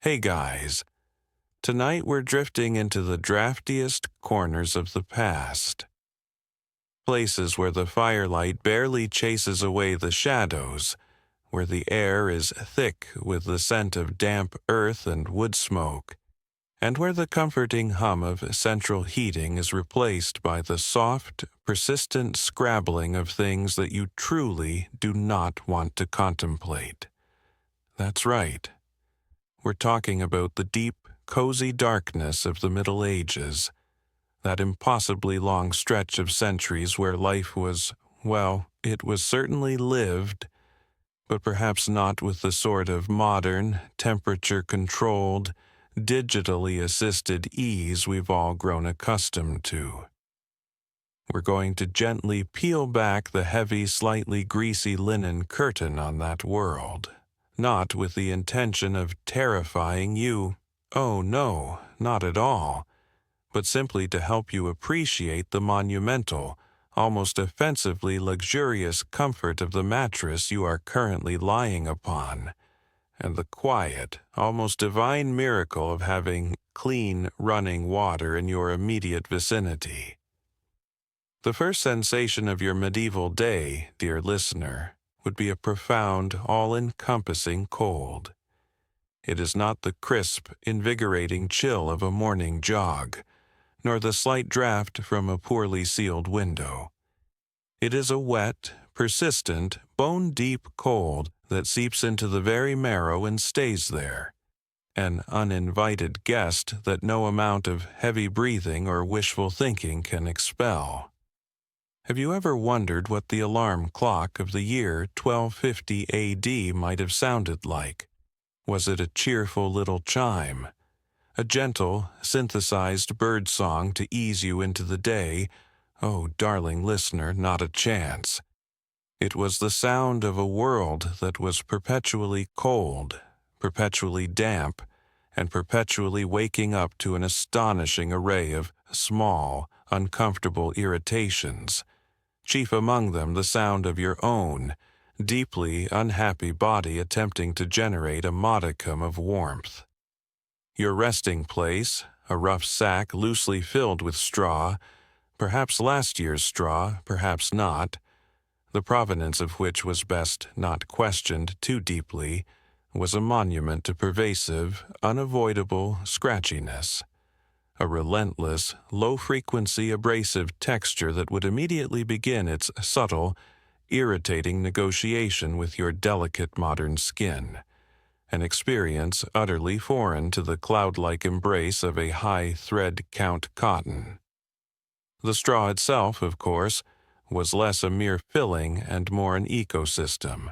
Hey guys, tonight we're drifting into the draftiest corners of the past. Places where the firelight barely chases away the shadows, where the air is thick with the scent of damp earth and wood smoke, and where the comforting hum of central heating is replaced by the soft, persistent scrabbling of things that you truly do not want to contemplate. That's right. We're talking about the deep, cozy darkness of the Middle Ages, that impossibly long stretch of centuries where life was, well, it was certainly lived, but perhaps not with the sort of modern, temperature-controlled, digitally assisted ease we've all grown accustomed to. We're going to gently peel back the heavy, slightly greasy linen curtain on that world. Not with the intention of terrifying you. Oh no, not at all. But simply to help you appreciate the monumental, almost offensively luxurious comfort of the mattress you are currently lying upon, and the quiet, almost divine miracle of having clean, running water in your immediate vicinity. The first sensation of your medieval day, dear listener, would be a profound, all-encompassing cold. It is not the crisp, invigorating chill of a morning jog, nor the slight draft from a poorly sealed window. It is a wet, persistent, bone-deep cold that seeps into the very marrow and stays there, an uninvited guest that no amount of heavy breathing or wishful thinking can expel. Have you ever wondered what the alarm clock of the year 1250 A.D. might have sounded like? Was it a cheerful little chime? A gentle, synthesized bird song to ease you into the day? Oh, darling listener, not a chance. It was the sound of a world that was perpetually cold, perpetually damp, and perpetually waking up to an astonishing array of small, uncomfortable irritations. Chief among them the sound of your own, deeply unhappy body attempting to generate a modicum of warmth. Your resting place, a rough sack loosely filled with straw, perhaps last year's straw, perhaps not, the provenance of which was best not questioned too deeply, was a monument to pervasive, unavoidable scratchiness. A relentless, low-frequency abrasive texture that would immediately begin its subtle, irritating negotiation with your delicate modern skin, an experience utterly foreign to the cloud-like embrace of a high-thread count cotton. The straw itself, of course, was less a mere filling and more an ecosystem.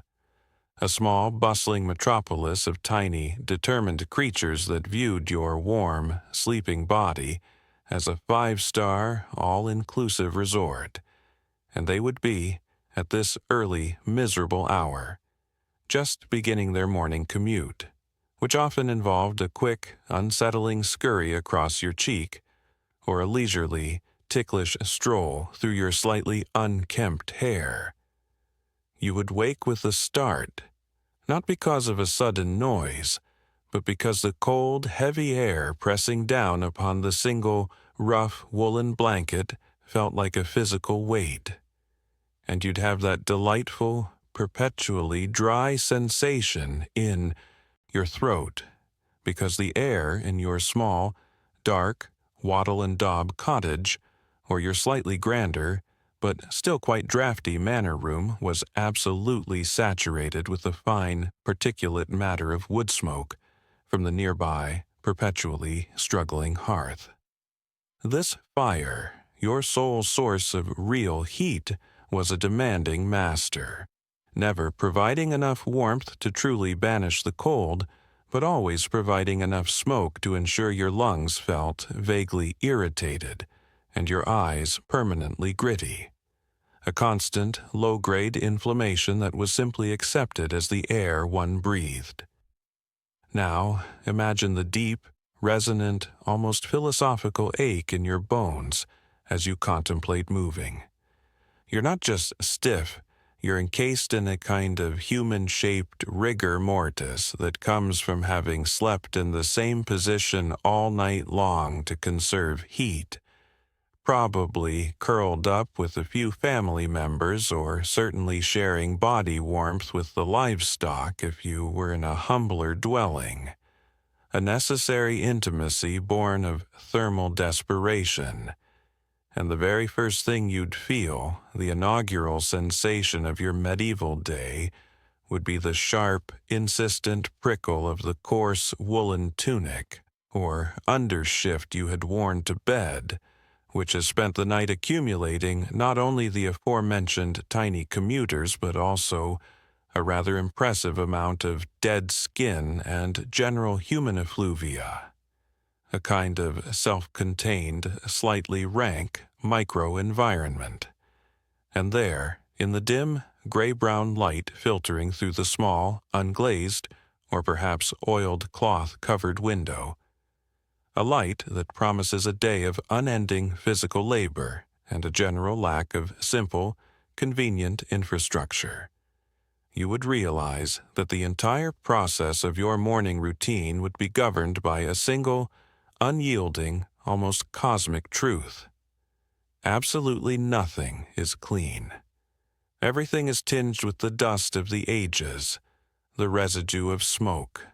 A small, bustling metropolis of tiny, determined creatures that viewed your warm, sleeping body as a 5-star, all-inclusive resort. And they would be, at this early, miserable hour, just beginning their morning commute, which often involved a quick, unsettling scurry across your cheek, or a leisurely, ticklish stroll through your slightly unkempt hair. You would wake with a start, not because of a sudden noise, but because the cold, heavy air pressing down upon the single, rough woolen blanket felt like a physical weight. And you'd have that delightful, perpetually dry sensation in your throat, because the air in your small, dark, wattle and daub cottage, or your slightly grander, but still quite drafty manor room was absolutely saturated with the fine, particulate matter of wood smoke from the nearby, perpetually struggling hearth. This fire, your sole source of real heat, was a demanding master, never providing enough warmth to truly banish the cold, but always providing enough smoke to ensure your lungs felt vaguely irritated and your eyes permanently gritty. A constant, low-grade inflammation that was simply accepted as the air one breathed. Now, imagine the deep, resonant, almost philosophical ache in your bones as you contemplate moving. You're not just stiff, you're encased in a kind of human-shaped rigor mortis that comes from having slept in the same position all night long to conserve heat, probably curled up with a few family members or certainly sharing body warmth with the livestock if you were in a humbler dwelling. A necessary intimacy born of thermal desperation. And the very first thing you'd feel, the inaugural sensation of your medieval day, would be the sharp, insistent prickle of the coarse woolen tunic or undershift you had worn to bed, which has spent the night accumulating not only the aforementioned tiny commuters but also a rather impressive amount of dead skin and general human effluvia. A kind of self-contained, slightly rank micro-environment. And there, in the dim, gray-brown light filtering through the small, unglazed, or perhaps oiled cloth-covered window, a light that promises a day of unending physical labor and a general lack of simple, convenient infrastructure, you would realize that the entire process of your morning routine would be governed by a single, unyielding, almost cosmic truth. Absolutely nothing is clean. Everything is tinged with the dust of the ages, the residue of smoke,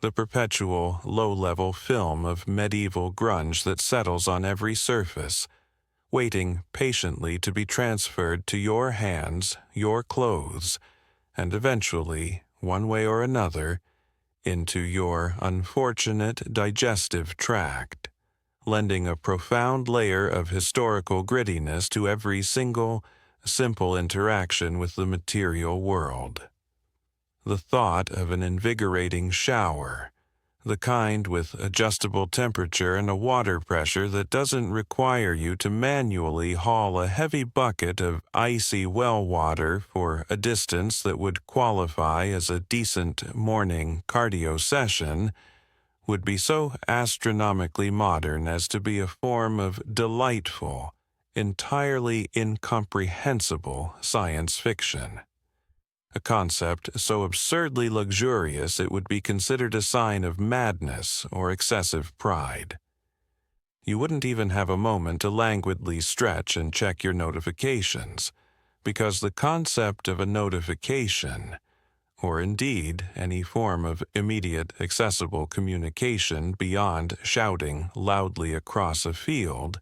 the perpetual low-level film of medieval grunge that settles on every surface, waiting patiently to be transferred to your hands, your clothes, and eventually, one way or another, into your unfortunate digestive tract, lending a profound layer of historical grittiness to every single, simple interaction with the material world. The thought of an invigorating shower, the kind with adjustable temperature and a water pressure that doesn't require you to manually haul a heavy bucket of icy well water for a distance that would qualify as a decent morning cardio session, would be so astronomically modern as to be a form of delightful, entirely incomprehensible science fiction. A concept so absurdly luxurious it would be considered a sign of madness or excessive pride. You wouldn't even have a moment to languidly stretch and check your notifications, because the concept of a notification, or indeed any form of immediate accessible communication beyond shouting loudly across a field,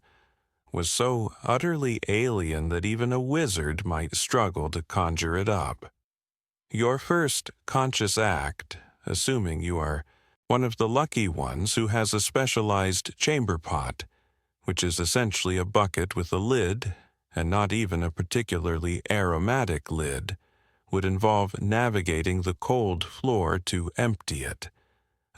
was so utterly alien that even a wizard might struggle to conjure it up. Your first conscious act, assuming you are one of the lucky ones who has a specialized chamber pot, which is essentially a bucket with a lid, and not even a particularly aromatic lid, would involve navigating the cold floor to empty it,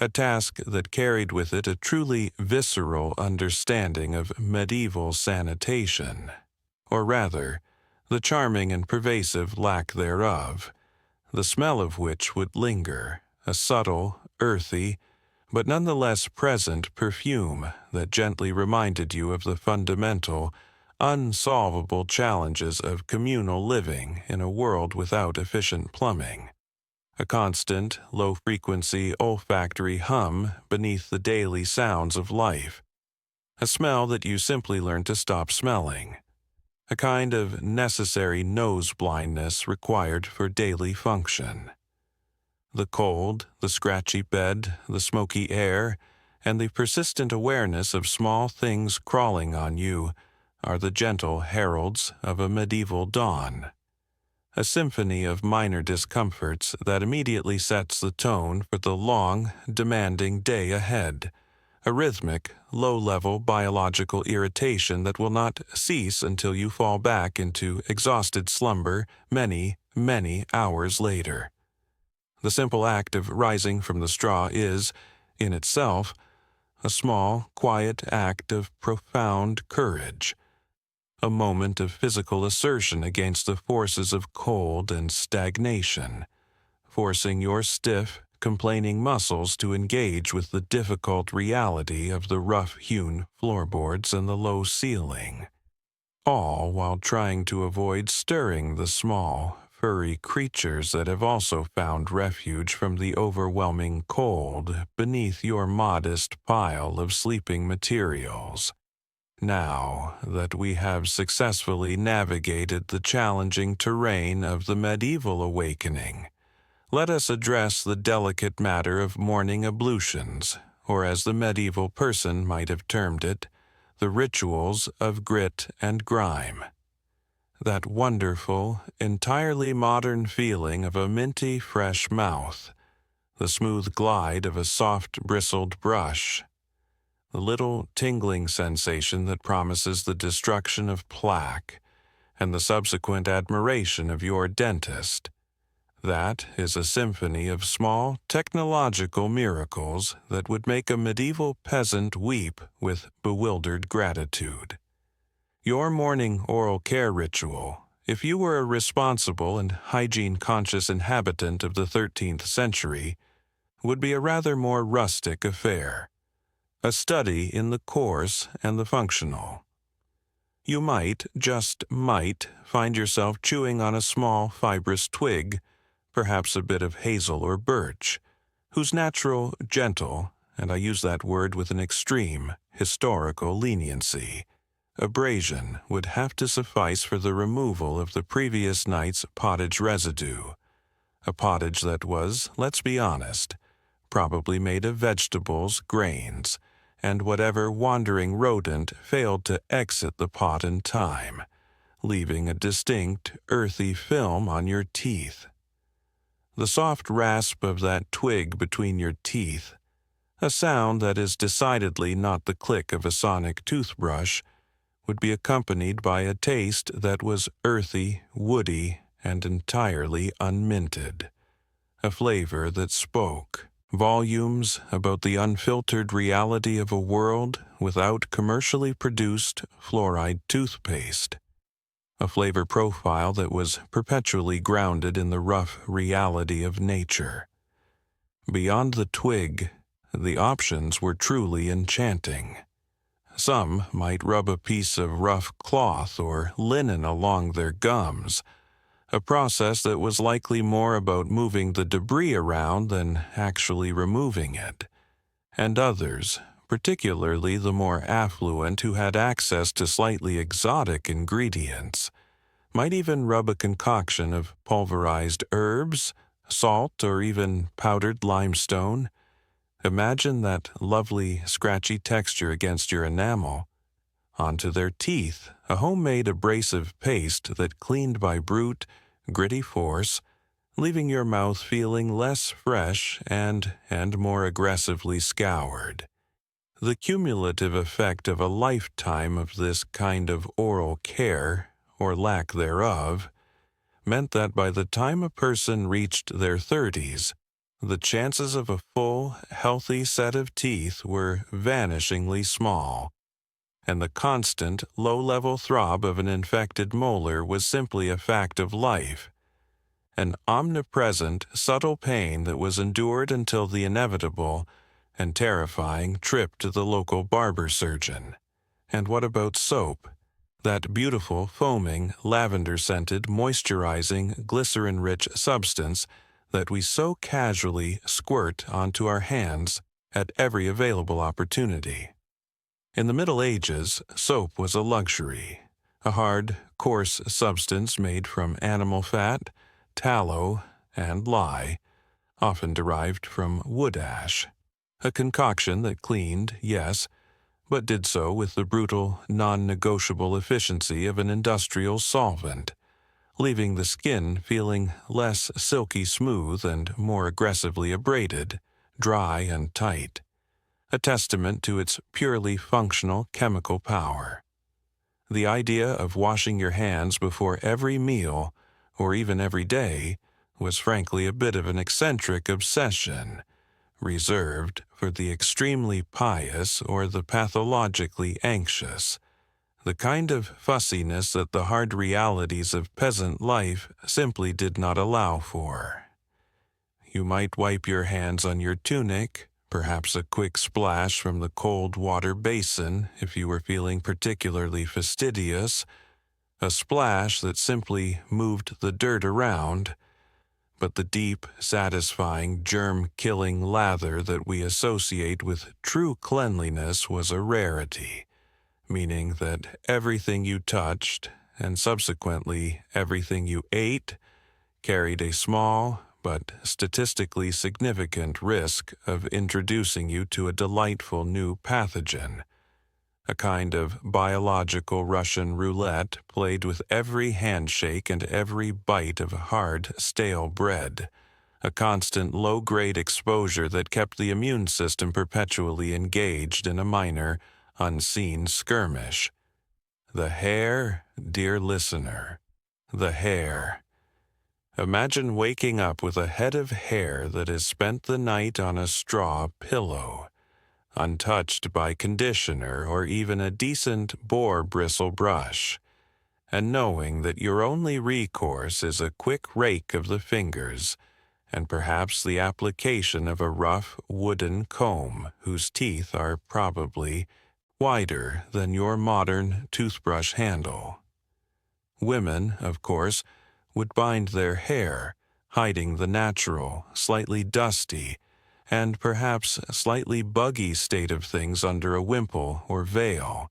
a task that carried with it a truly visceral understanding of medieval sanitation, or rather, the charming and pervasive lack thereof, the smell of which would linger, a subtle, earthy, but nonetheless present perfume that gently reminded you of the fundamental, unsolvable challenges of communal living in a world without efficient plumbing. A constant, low-frequency olfactory hum beneath the daily sounds of life. A smell that you simply learn to stop smelling. A kind of necessary nose blindness required for daily function. The cold, the scratchy bed, the smoky air, and the persistent awareness of small things crawling on you are the gentle heralds of a medieval dawn. A symphony of minor discomforts that immediately sets the tone for the long, demanding day ahead. A rhythmic, low-level biological irritation that will not cease until you fall back into exhausted slumber many, many hours later. The simple act of rising from the straw is, in itself, a small, quiet act of profound courage, a moment of physical assertion against the forces of cold and stagnation, forcing your stiff, complaining muscles to engage with the difficult reality of the rough-hewn floorboards and the low ceiling, all while trying to avoid stirring the small, furry creatures that have also found refuge from the overwhelming cold beneath your modest pile of sleeping materials. Now that we have successfully navigated the challenging terrain of the medieval awakening, let us address the delicate matter of morning ablutions, or as the medieval person might have termed it, the rituals of grit and grime. That wonderful, entirely modern feeling of a minty, fresh mouth, the smooth glide of a soft, bristled brush, the little tingling sensation that promises the destruction of plaque, and the subsequent admiration of your dentist. That is a symphony of small technological miracles that would make a medieval peasant weep with bewildered gratitude. Your morning oral care ritual, if you were a responsible and hygiene-conscious inhabitant of the 13th century, would be a rather more rustic affair, a study in the coarse and the functional. You might, just might, find yourself chewing on a small fibrous twig, perhaps a bit of hazel or birch, whose natural, gentle, and I use that word with an extreme, historical leniency, abrasion would have to suffice for the removal of the previous night's pottage residue, a pottage that was, let's be honest, probably made of vegetables, grains, and whatever wandering rodent failed to exit the pot in time, leaving a distinct, earthy film on your teeth. The soft rasp of that twig between your teeth, a sound that is decidedly not the click of a sonic toothbrush, would be accompanied by a taste that was earthy, woody, and entirely unminted, a flavor that spoke volumes about the unfiltered reality of a world without commercially produced fluoride toothpaste, a flavor profile that was perpetually grounded in the rough reality of nature. Beyond the twig, the options were truly enchanting. Some might rub a piece of rough cloth or linen along their gums, a process that was likely more about moving the debris around than actually removing it. And others, particularly the more affluent who had access to slightly exotic ingredients, might even rub a concoction of pulverized herbs, salt, or even powdered limestone. Imagine that lovely, scratchy texture against your enamel. Onto their teeth, a homemade abrasive paste that cleaned by brute, gritty force, leaving your mouth feeling less fresh and more aggressively scoured. The cumulative effect of a lifetime of this kind of oral care, or lack thereof, meant that by the time a person reached their 30s, the chances of a full, healthy set of teeth were vanishingly small, and the constant, low-level throb of an infected molar was simply a fact of life, an omnipresent, subtle pain that was endured until the inevitable and terrifying trip to the local barber surgeon. And what about soap? That beautiful, foaming, lavender-scented, moisturizing, glycerin-rich substance that we so casually squirt onto our hands at every available opportunity. In the Middle Ages, soap was a luxury, a hard, coarse substance made from animal fat, tallow, and lye, often derived from wood ash, a concoction that cleaned, yes, but did so with the brutal, non-negotiable efficiency of an industrial solvent, leaving the skin feeling less silky smooth and more aggressively abraded, dry and tight, a testament to its purely functional chemical power. The idea of washing your hands before every meal, or even every day, was frankly a bit of an eccentric obsession, reserved for the extremely pious or the pathologically anxious, the kind of fussiness that the hard realities of peasant life simply did not allow for. You might wipe your hands on your tunic, perhaps a quick splash from the cold water basin if you were feeling particularly fastidious, a splash that simply moved the dirt around, but the deep, satisfying, germ-killing lather that we associate with true cleanliness was a rarity, meaning that everything you touched, and subsequently everything you ate, carried a small but statistically significant risk of introducing you to a delightful new pathogen, a kind of biological Russian roulette played with every handshake and every bite of hard, stale bread, a constant low-grade exposure that kept the immune system perpetually engaged in a minor, unseen skirmish. The hair, dear listener, the hair. Imagine waking up with a head of hair that has spent the night on a straw pillow, untouched by conditioner or even a decent boar bristle brush, and knowing that your only recourse is a quick rake of the fingers and perhaps the application of a rough wooden comb whose teeth are probably wider than your modern toothbrush handle. Women, of course, would bind their hair, hiding the natural, slightly dusty, and perhaps slightly buggy state of things under a wimple or veil,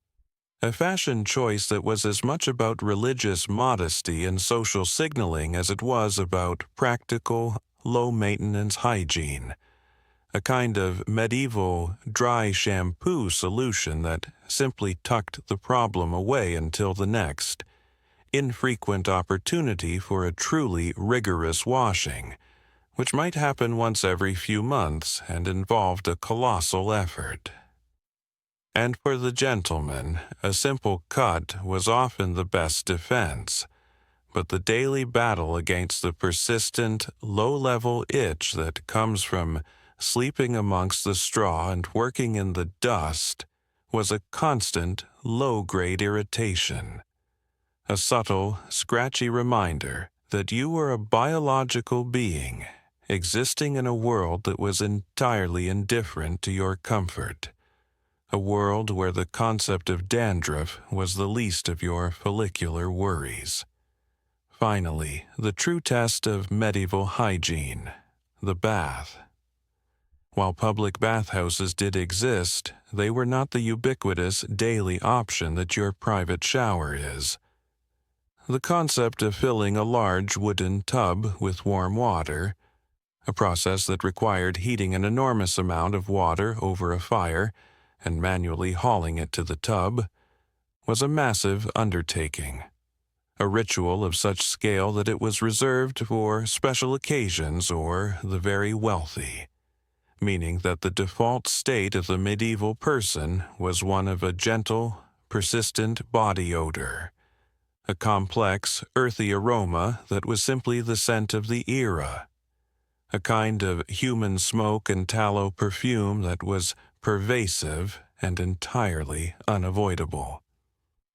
a fashion choice that was as much about religious modesty and social signaling as it was about practical, low-maintenance hygiene, a kind of medieval dry shampoo solution that simply tucked the problem away until the next infrequent opportunity for a truly rigorous washing, which might happen once every few months and involved a colossal effort. And for the gentleman, a simple cut was often the best defense, but the daily battle against the persistent, low-level itch that comes from sleeping amongst the straw and working in the dust was a constant, low-grade irritation, a subtle, scratchy reminder that you were a biological being existing in a world that was entirely indifferent to your comfort, a world where the concept of dandruff was the least of your follicular worries. Finally, the true test of medieval hygiene, the bath. While public bathhouses did exist, they were not the ubiquitous daily option that your private shower is. The concept of filling a large wooden tub with warm water, a process that required heating an enormous amount of water over a fire and manually hauling it to the tub, was a massive undertaking, a ritual of such scale that it was reserved for special occasions or the very wealthy, meaning that the default state of the medieval person was one of a gentle, persistent body odor, a complex, earthy aroma that was simply the scent of the era, a kind of human smoke and tallow perfume that was pervasive and entirely unavoidable.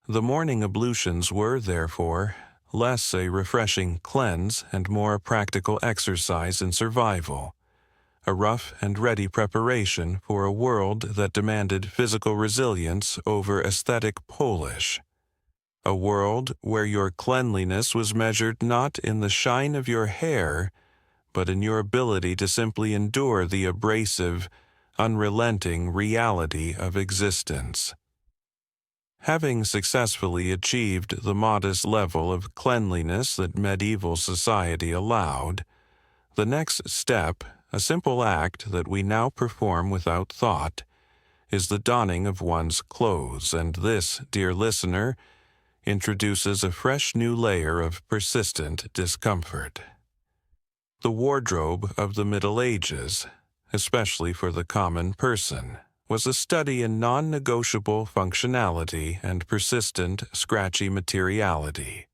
The morning ablutions were, therefore, less a refreshing cleanse and more a practical exercise in survival, a rough and ready preparation for a world that demanded physical resilience over aesthetic polish, a world where your cleanliness was measured not in the shine of your hair, but in your ability to simply endure the abrasive, unrelenting reality of existence. Having successfully achieved the modest level of cleanliness that medieval society allowed, the next step, a simple act that we now perform without thought, is the donning of one's clothes, and this, dear listener, introduces a fresh new layer of persistent discomfort. The wardrobe of the Middle Ages, especially for the common person, was a study in non-negotiable functionality and persistent, scratchy materiality,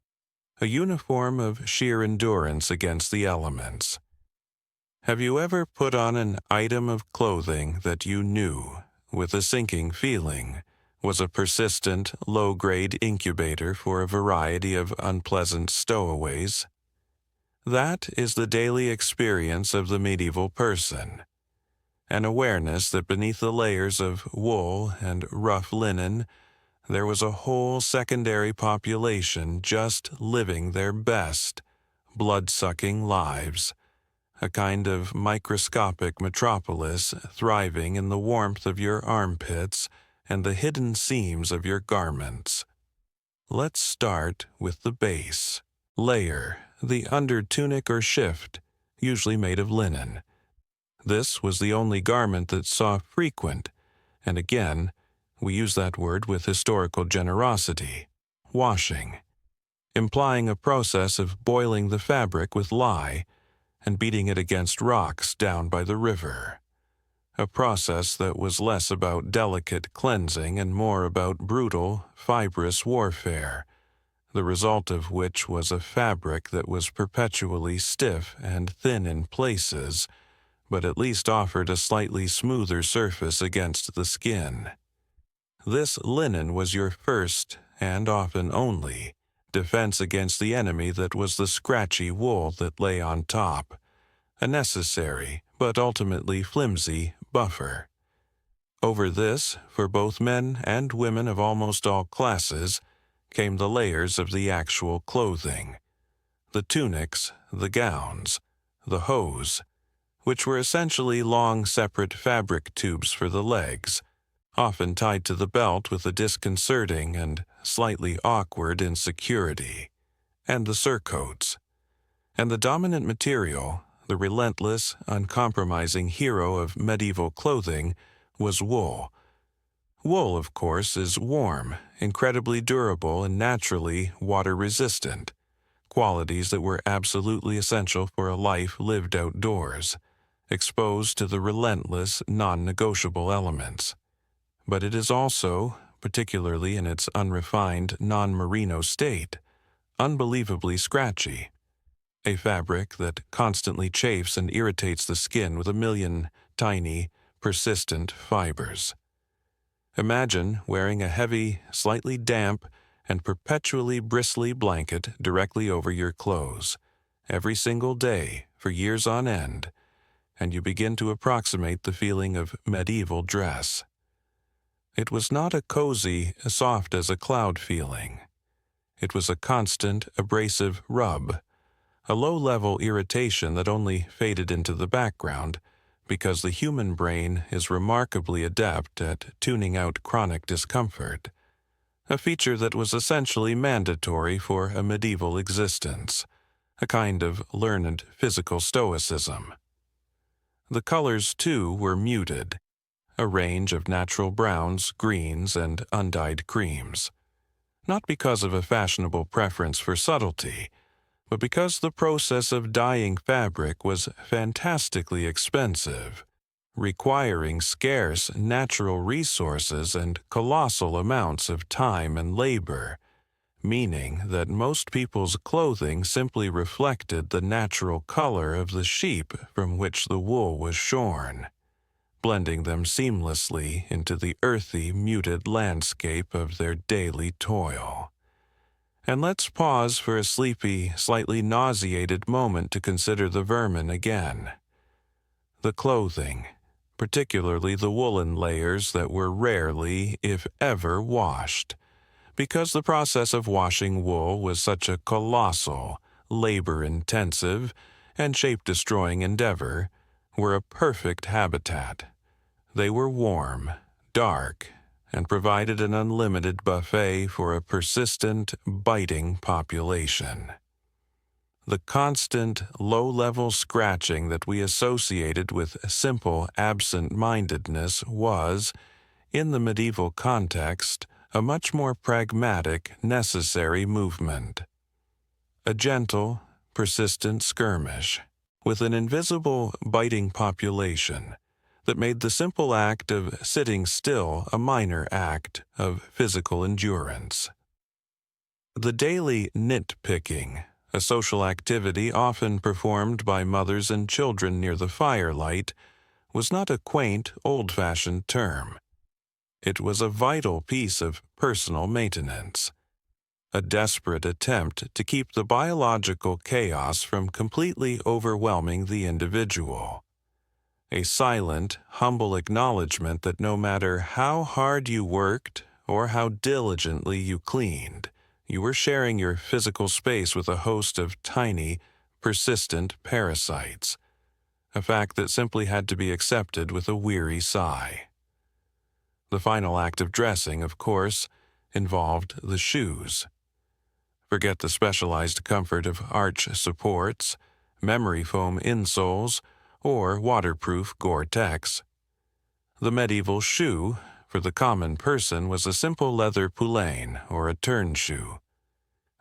a uniform of sheer endurance against the elements. Have you ever put on an item of clothing that you knew, with a sinking feeling, was a persistent, low-grade incubator for a variety of unpleasant stowaways? That is the daily experience of the medieval person, an awareness that beneath the layers of wool and rough linen there was a whole secondary population just living their best, blood-sucking lives, a kind of microscopic metropolis thriving in the warmth of your armpits and the hidden seams of your garments. Let's start with the base layer, the under-tunic or shift, usually made of linen. This was the only garment that saw frequent, and again, we use that word with historical generosity, washing, implying a process of boiling the fabric with lye and beating it against rocks down by the river, a process that was less about delicate cleansing and more about brutal, fibrous warfare, the result of which was a fabric that was perpetually stiff and thin in places, but at least offered a slightly smoother surface against the skin. This linen was your first, and often only, defense against the enemy that was the scratchy wool that lay on top, a necessary, but ultimately flimsy, buffer. Over this, for both men and women of almost all classes, came the layers of the actual clothing, the tunics, the gowns, the hose, which were essentially long separate fabric tubes for the legs, often tied to the belt with a disconcerting and slightly awkward insecurity, and the surcoats. And the dominant material, the relentless, uncompromising hero of medieval clothing, was wool. Wool, of course, is warm, incredibly durable, and naturally water-resistant, qualities that were absolutely essential for a life lived outdoors, exposed to the relentless, non-negotiable elements. But it is also, particularly in its unrefined, non-merino state, unbelievably scratchy, a fabric that constantly chafes and irritates the skin with a million tiny, persistent fibers. Imagine wearing a heavy, slightly damp, and perpetually bristly blanket directly over your clothes, every single day, for years on end, and you begin to approximate the feeling of medieval dress. It was not a cozy, soft-as-a-cloud feeling. It was a constant, abrasive rub, a low-level irritation that only faded into the background because the human brain is remarkably adept at tuning out chronic discomfort, a feature that was essentially mandatory for a medieval existence, a kind of learned physical stoicism. The colors, too, were muted, a range of natural browns, greens, and undyed creams. Not because of a fashionable preference for subtlety, but because the process of dyeing fabric was fantastically expensive, requiring scarce natural resources and colossal amounts of time and labor, meaning that most people's clothing simply reflected the natural color of the sheep from which the wool was shorn, blending them seamlessly into the earthy, muted landscape of their daily toil. And let's pause for a sleepy, slightly nauseated moment to consider the vermin again. The clothing, particularly the woolen layers that were rarely, if ever, washed, because the process of washing wool was such a colossal, labor-intensive, and shape-destroying endeavor, were a perfect habitat. They were warm, dark, and provided an unlimited buffet for a persistent, biting population. The constant, low-level scratching that we associated with simple absent-mindedness was, in the medieval context, a much more pragmatic, necessary movement. A gentle, persistent skirmish with an invisible, biting population that made the simple act of sitting still a minor act of physical endurance. The daily nitpicking, a social activity often performed by mothers and children near the firelight, was not a quaint, old-fashioned term. It was a vital piece of personal maintenance, a desperate attempt to keep the biological chaos from completely overwhelming the individual, a silent, humble acknowledgement that no matter how hard you worked or how diligently you cleaned. You were sharing your physical space with a host of tiny, persistent parasites, a fact that simply had to be accepted with a weary sigh. The final act of dressing, of course, involved the shoes. Forget the specialized comfort of arch supports, memory foam insoles, or waterproof Gore-Tex. The medieval shoe, for the common person, was a simple leather poulain or a turn shoe,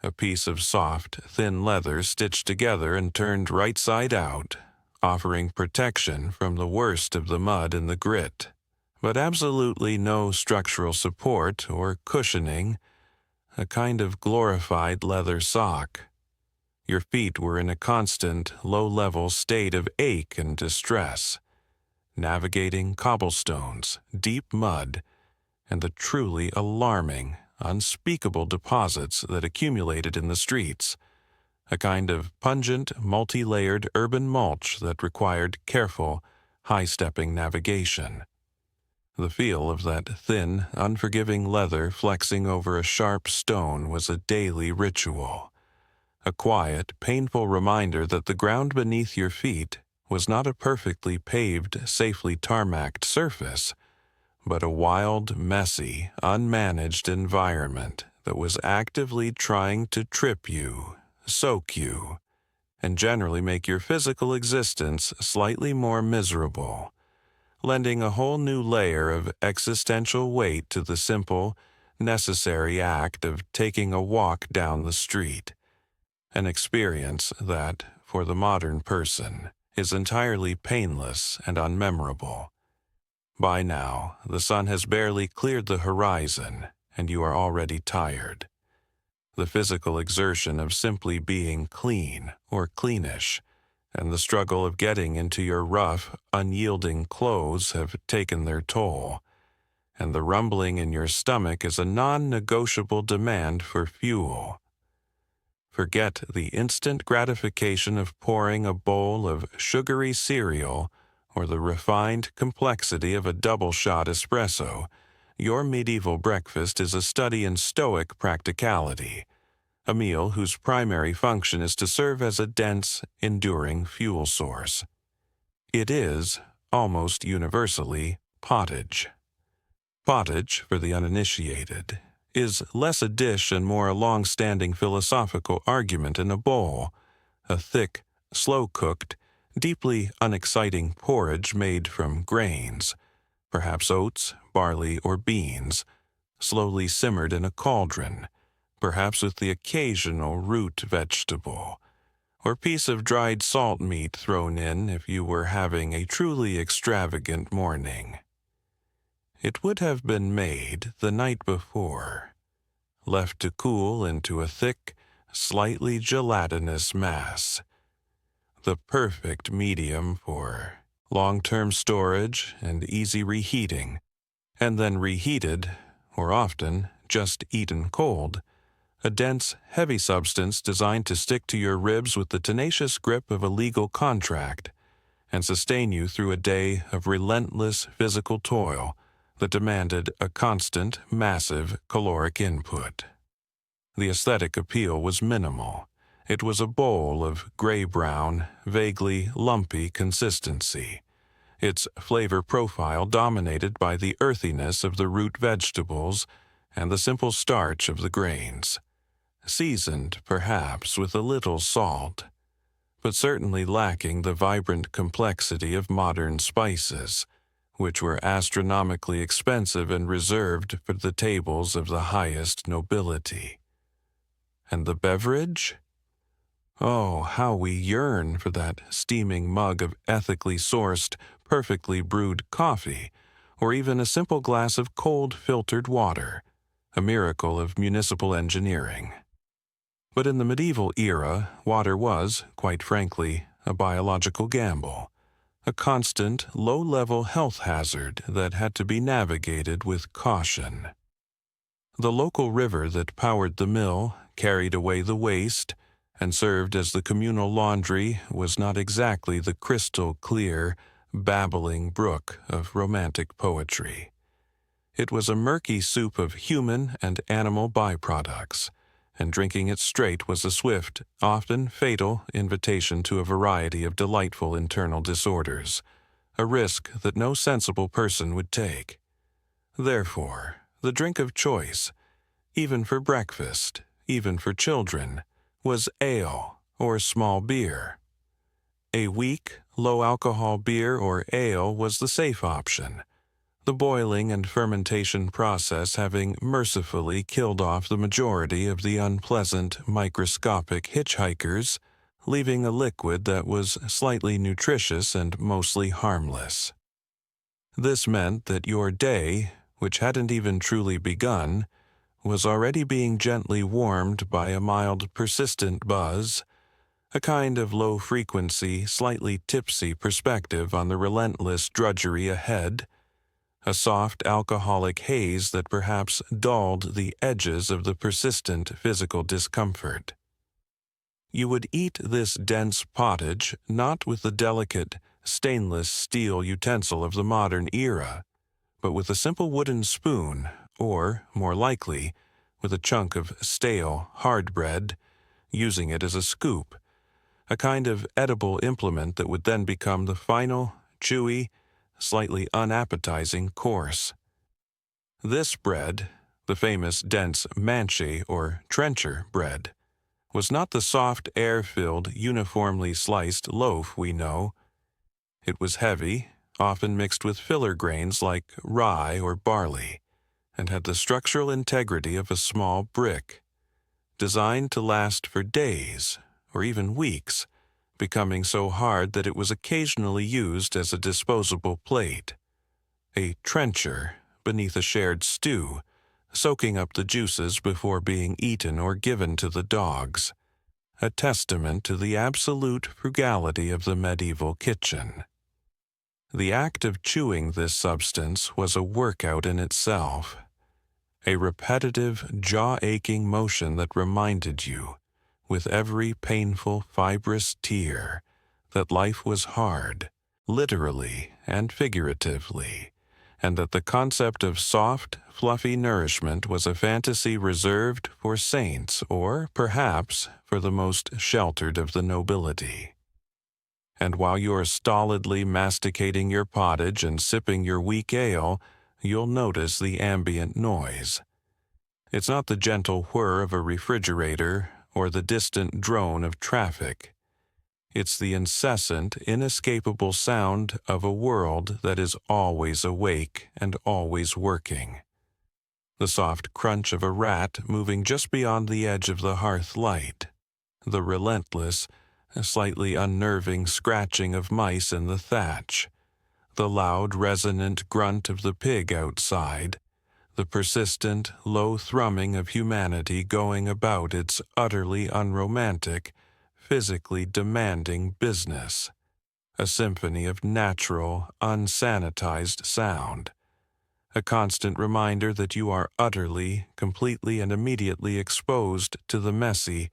a piece of soft, thin leather stitched together and turned right side out, offering protection from the worst of the mud and the grit, but absolutely no structural support or cushioning, a kind of glorified leather sock. Your feet were in a constant, low-level state of ache and distress, navigating cobblestones, deep mud, and the truly alarming, unspeakable deposits that accumulated in the streets, a kind of pungent, multi-layered urban mulch that required careful, high-stepping navigation. The feel of that thin, unforgiving leather flexing over a sharp stone was a daily ritual, a quiet, painful reminder that the ground beneath your feet was not a perfectly paved, safely tarmacked surface, but a wild, messy, unmanaged environment that was actively trying to trip you, soak you, and generally make your physical existence slightly more miserable, lending a whole new layer of existential weight to the simple, necessary act of taking a walk down the street, an experience that, for the modern person, is entirely painless and unmemorable. By now, the sun has barely cleared the horizon, and you are already tired. The physical exertion of simply being clean or cleanish, and the struggle of getting into your rough, unyielding clothes have taken their toll, and the rumbling in your stomach is a non-negotiable demand for fuel. Forget the instant gratification of pouring a bowl of sugary cereal or the refined complexity of a double-shot espresso. Your medieval breakfast is a study in stoic practicality, a meal whose primary function is to serve as a dense, enduring fuel source. It is, almost universally, pottage. Pottage, for the uninitiated, is less a dish and more a long-standing philosophical argument in a bowl, a thick, slow-cooked, deeply unexciting porridge made from grains, perhaps oats, barley, or beans, slowly simmered in a cauldron, perhaps with the occasional root vegetable, or piece of dried salt meat thrown in if you were having a truly extravagant morning. It would have been made the night before, left to cool into a thick, slightly gelatinous mass, the perfect medium for long-term storage and easy reheating, and then reheated, or often just eaten cold, a dense, heavy substance designed to stick to your ribs with the tenacious grip of a legal contract and sustain you through a day of relentless physical toil that demanded a constant, massive caloric input. The aesthetic appeal was minimal. It was a bowl of gray-brown, vaguely lumpy consistency, its flavor profile dominated by the earthiness of the root vegetables and the simple starch of the grains, seasoned perhaps with a little salt, but certainly lacking the vibrant complexity of modern spices, which were astronomically expensive and reserved for the tables of the highest nobility. And the beverage? Oh, how we yearn for that steaming mug of ethically sourced, perfectly brewed coffee, or even a simple glass of cold filtered water, a miracle of municipal engineering. But in the medieval era, water was, quite frankly, a biological gamble, a constant, low-level health hazard that had to be navigated with caution. The local river that powered the mill, carried away the waste, and served as the communal laundry was not exactly the crystal-clear, babbling brook of romantic poetry. It was a murky soup of human and animal byproducts, and drinking it straight was a swift, often fatal, invitation to a variety of delightful internal disorders, a risk that no sensible person would take. Therefore, the drink of choice, even for breakfast, even for children, was ale or small beer. A weak, low-alcohol beer or ale was the safe option, the boiling and fermentation process having mercifully killed off the majority of the unpleasant microscopic hitchhikers, leaving a liquid that was slightly nutritious and mostly harmless. This meant that your day, which hadn't even truly begun, was already being gently warmed by a mild, persistent buzz, a kind of low-frequency, slightly tipsy perspective on the relentless drudgery ahead, a soft alcoholic haze that perhaps dulled the edges of the persistent physical discomfort. You would eat this dense pottage not with the delicate, stainless steel utensil of the modern era, but with a simple wooden spoon, or, more likely, with a chunk of stale, hard bread, using it as a scoop, a kind of edible implement that would then become the final, chewy, slightly unappetizing course. This bread, the famous dense manche or trencher bread, was not the soft, air-filled, uniformly sliced loaf we know. It was heavy, often mixed with filler grains like rye or barley, and had the structural integrity of a small brick, designed to last for days or even weeks, becoming so hard that it was occasionally used as a disposable plate. A trencher beneath a shared stew, soaking up the juices before being eaten or given to the dogs, a testament to the absolute frugality of the medieval kitchen. The act of chewing this substance was a workout in itself, a repetitive, jaw-aching motion that reminded you, with every painful, fibrous tear, that life was hard, literally and figuratively, and that the concept of soft, fluffy nourishment was a fantasy reserved for saints or, perhaps, for the most sheltered of the nobility. And while you're stolidly masticating your pottage and sipping your weak ale, you'll notice the ambient noise. It's not the gentle whir of a refrigerator or the distant drone of traffic. It's the incessant, inescapable sound of a world that is always awake and always working. The soft crunch of a rat moving just beyond the edge of the hearth light. The relentless, slightly unnerving scratching of mice in the thatch. The loud, resonant grunt of the pig outside. The persistent, low thrumming of humanity going about its utterly unromantic, physically demanding business. A symphony of natural, unsanitized sound. A constant reminder that you are utterly, completely, and immediately exposed to the messy,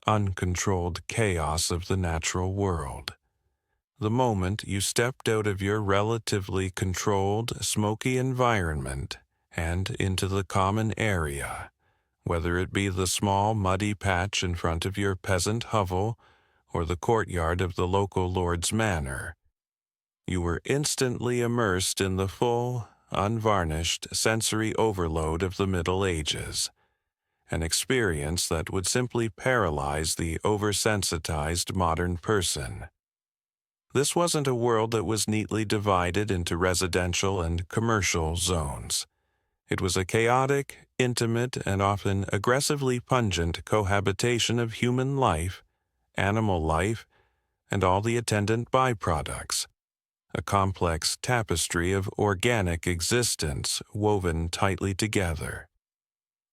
uncontrolled chaos of the natural world. The moment you stepped out of your relatively controlled, smoky environment and into the common area, whether it be the small muddy patch in front of your peasant hovel or the courtyard of the local lord's manor, you were instantly immersed in the full, unvarnished sensory overload of the Middle Ages, an experience that would simply paralyze the oversensitized modern person. This wasn't a world that was neatly divided into residential and commercial zones. It was a chaotic, intimate, and often aggressively pungent cohabitation of human life, animal life, and all the attendant byproducts, a complex tapestry of organic existence woven tightly together.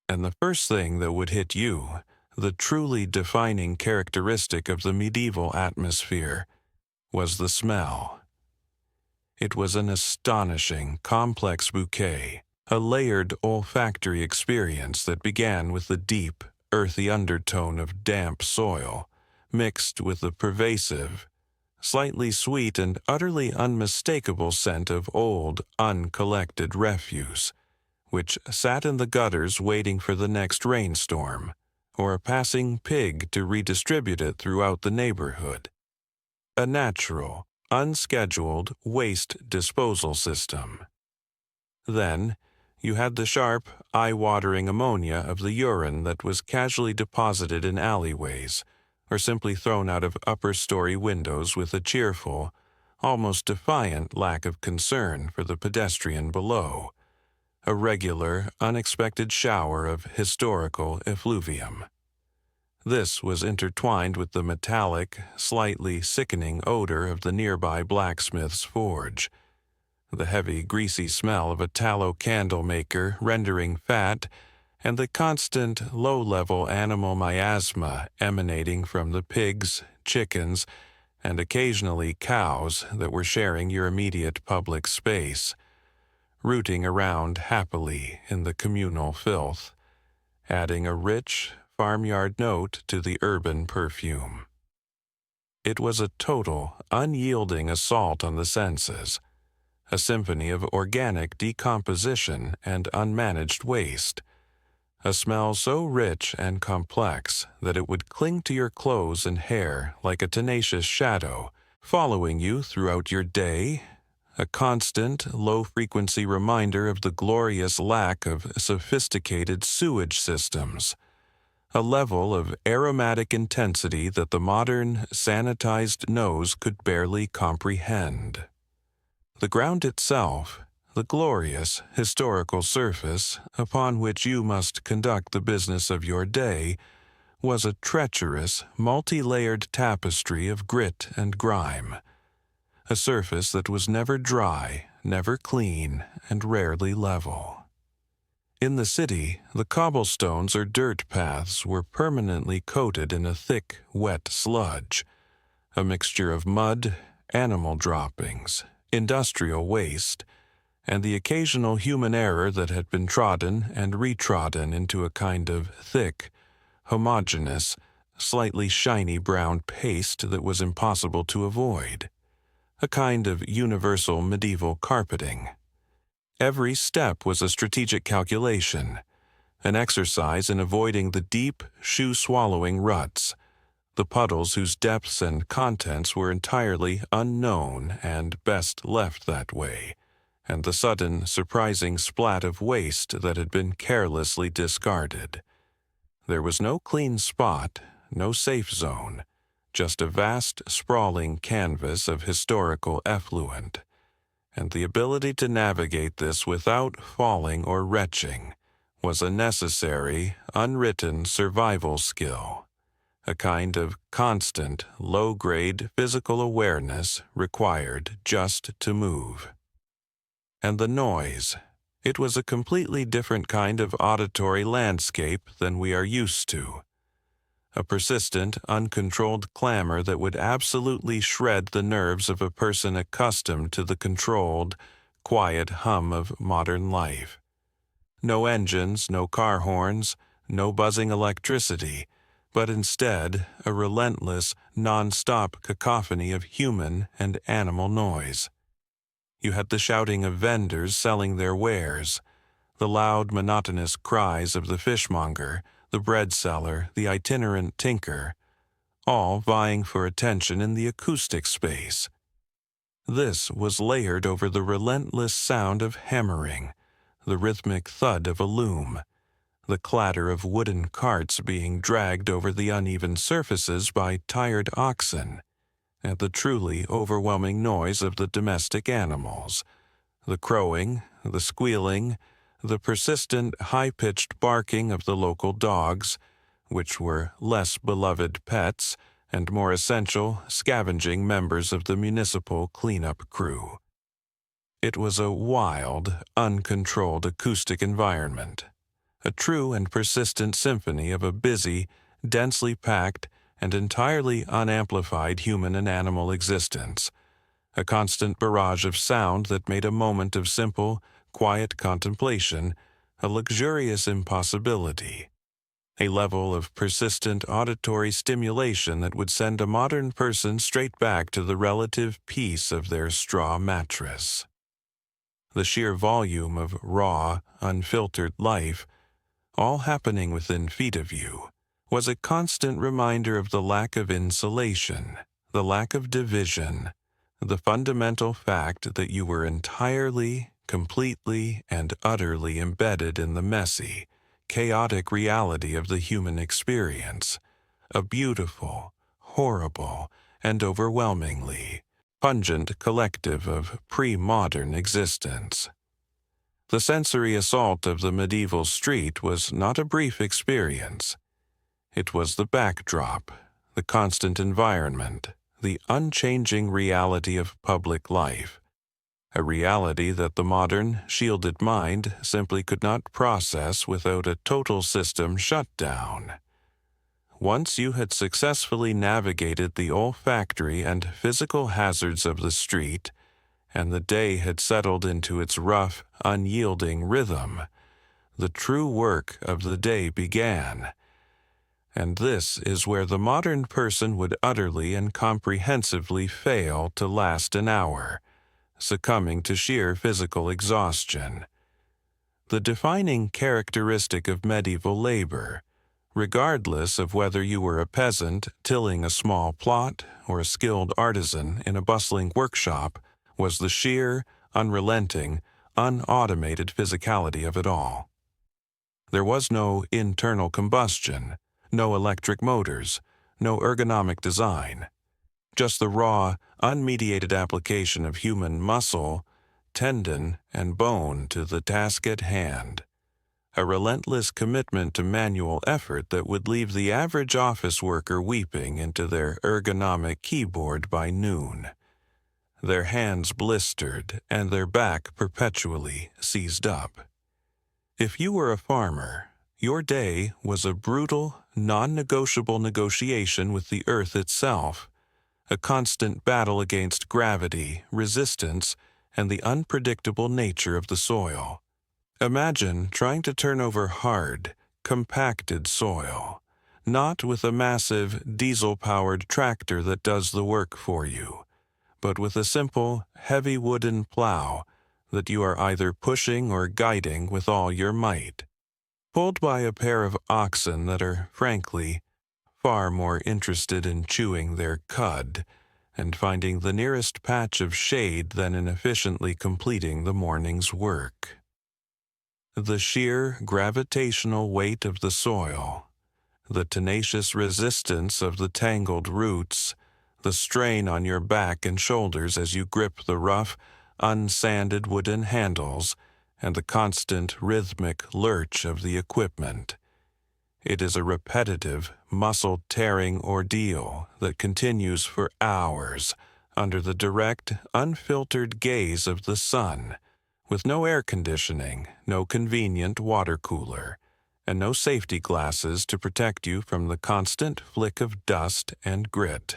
And the first thing that would hit you, the truly defining characteristic of the medieval atmosphere, was the smell. It was an astonishing, complex bouquet, a layered olfactory experience that began with the deep, earthy undertone of damp soil, mixed with the pervasive, slightly sweet and utterly unmistakable scent of old, uncollected refuse, which sat in the gutters waiting for the next rainstorm, or a passing pig to redistribute it throughout the neighborhood. A natural, unscheduled waste disposal system. Then, you had the sharp, eye-watering ammonia of the urine that was casually deposited in alleyways, or simply thrown out of upper-story windows with a cheerful, almost defiant lack of concern for the pedestrian below, a regular, unexpected shower of historical effluvium. This was intertwined with the metallic, slightly sickening odor of the nearby blacksmith's forge, the heavy, greasy smell of a tallow candle maker rendering fat, and the constant, low-level animal miasma emanating from the pigs, chickens, and occasionally cows that were sharing your immediate public space, rooting around happily in the communal filth, adding a rich, farmyard note to the urban perfume. It was a total, unyielding assault on the senses, a symphony of organic decomposition and unmanaged waste, a smell so rich and complex that it would cling to your clothes and hair like a tenacious shadow, following you throughout your day, a constant, low-frequency reminder of the glorious lack of sophisticated sewage systems, a level of aromatic intensity that the modern, sanitized nose could barely comprehend. The ground itself, the glorious, historical surface upon which you must conduct the business of your day, was a treacherous, multi-layered tapestry of grit and grime, a surface that was never dry, never clean, and rarely level. In the city, the cobblestones or dirt paths were permanently coated in a thick, wet sludge, a mixture of mud, animal droppings, industrial waste, and the occasional human error that had been trodden and retrodden into a kind of thick, homogeneous, slightly shiny brown paste that was impossible to avoid, a kind of universal medieval carpeting. Every step was a strategic calculation, an exercise in avoiding the deep, shoe-swallowing ruts, the puddles whose depths and contents were entirely unknown and best left that way, and the sudden, surprising splat of waste that had been carelessly discarded. There was no clean spot, no safe zone, just a vast, sprawling canvas of historical effluent, and the ability to navigate this without falling or retching was a necessary, unwritten survival skill, a kind of constant, low-grade physical awareness required just to move. And the noise, it was a completely different kind of auditory landscape than we are used to, a persistent, uncontrolled clamor that would absolutely shred the nerves of a person accustomed to the controlled, quiet hum of modern life. No engines, no car horns, no buzzing electricity, but instead a relentless, non-stop cacophony of human and animal noise. You had the shouting of vendors selling their wares, the loud, monotonous cries of the fishmonger, the bread seller, the itinerant tinker, all vying for attention in the acoustic space. This was layered over the relentless sound of hammering, the rhythmic thud of a loom, the clatter of wooden carts being dragged over the uneven surfaces by tired oxen, and the truly overwhelming noise of the domestic animals, the crowing, the squealing, the persistent high-pitched barking of the local dogs, which were less beloved pets and more essential scavenging members of the municipal cleanup crew. It was a wild, uncontrolled acoustic environment, a true and persistent symphony of a busy, densely packed, and entirely unamplified human and animal existence, a constant barrage of sound that made a moment of simple, quiet contemplation a luxurious impossibility, a level of persistent auditory stimulation that would send a modern person straight back to the relative peace of their straw mattress. the sheer volume of raw, unfiltered life, all happening within feet of you, was a constant reminder of the lack of insulation, the lack of division, the fundamental fact that you were entirely, completely, and utterly embedded in the messy, chaotic reality of the human experience, a beautiful, horrible, and overwhelmingly pungent collective of pre-modern existence. The sensory assault of the medieval street was not a brief experience. It was the backdrop, the constant environment, the unchanging reality of public life, a reality that the modern, shielded mind simply could not process without a total system shutdown. Once you had successfully navigated the olfactory and physical hazards of the street, and the day had settled into its rough, unyielding rhythm, the true work of the day began. And this is where the modern person would utterly and comprehensively fail to last an hour, succumbing to sheer physical exhaustion. The defining characteristic of medieval labor, regardless of whether you were a peasant tilling a small plot or a skilled artisan in a bustling workshop, was the sheer, unrelenting, unautomated physicality of it all. There was no internal combustion, no electric motors, no ergonomic design, just the raw, unmediated application of human muscle, tendon, and bone to the task at hand. A relentless commitment to manual effort that would leave the average office worker weeping into their ergonomic keyboard by noon, their hands blistered and their back perpetually seized up. If you were a farmer, your day was a brutal, non-negotiable negotiation with the earth itself, a constant battle against gravity, resistance, and the unpredictable nature of the soil. Imagine trying to turn over hard, compacted soil, not with a massive, diesel-powered tractor that does the work for you, but with a simple, heavy wooden plow that you are either pushing or guiding with all your might, pulled by a pair of oxen that are, frankly, far more interested in chewing their cud and finding the nearest patch of shade than in efficiently completing the morning's work. The sheer gravitational weight of the soil, the tenacious resistance of the tangled roots, the strain on your back and shoulders as you grip the rough, unsanded wooden handles, and the constant rhythmic lurch of the equipment. It is a repetitive, muscle-tearing ordeal that continues for hours under the direct, unfiltered gaze of the sun, with no air conditioning, no convenient water cooler, and no safety glasses to protect you from the constant flick of dust and grit.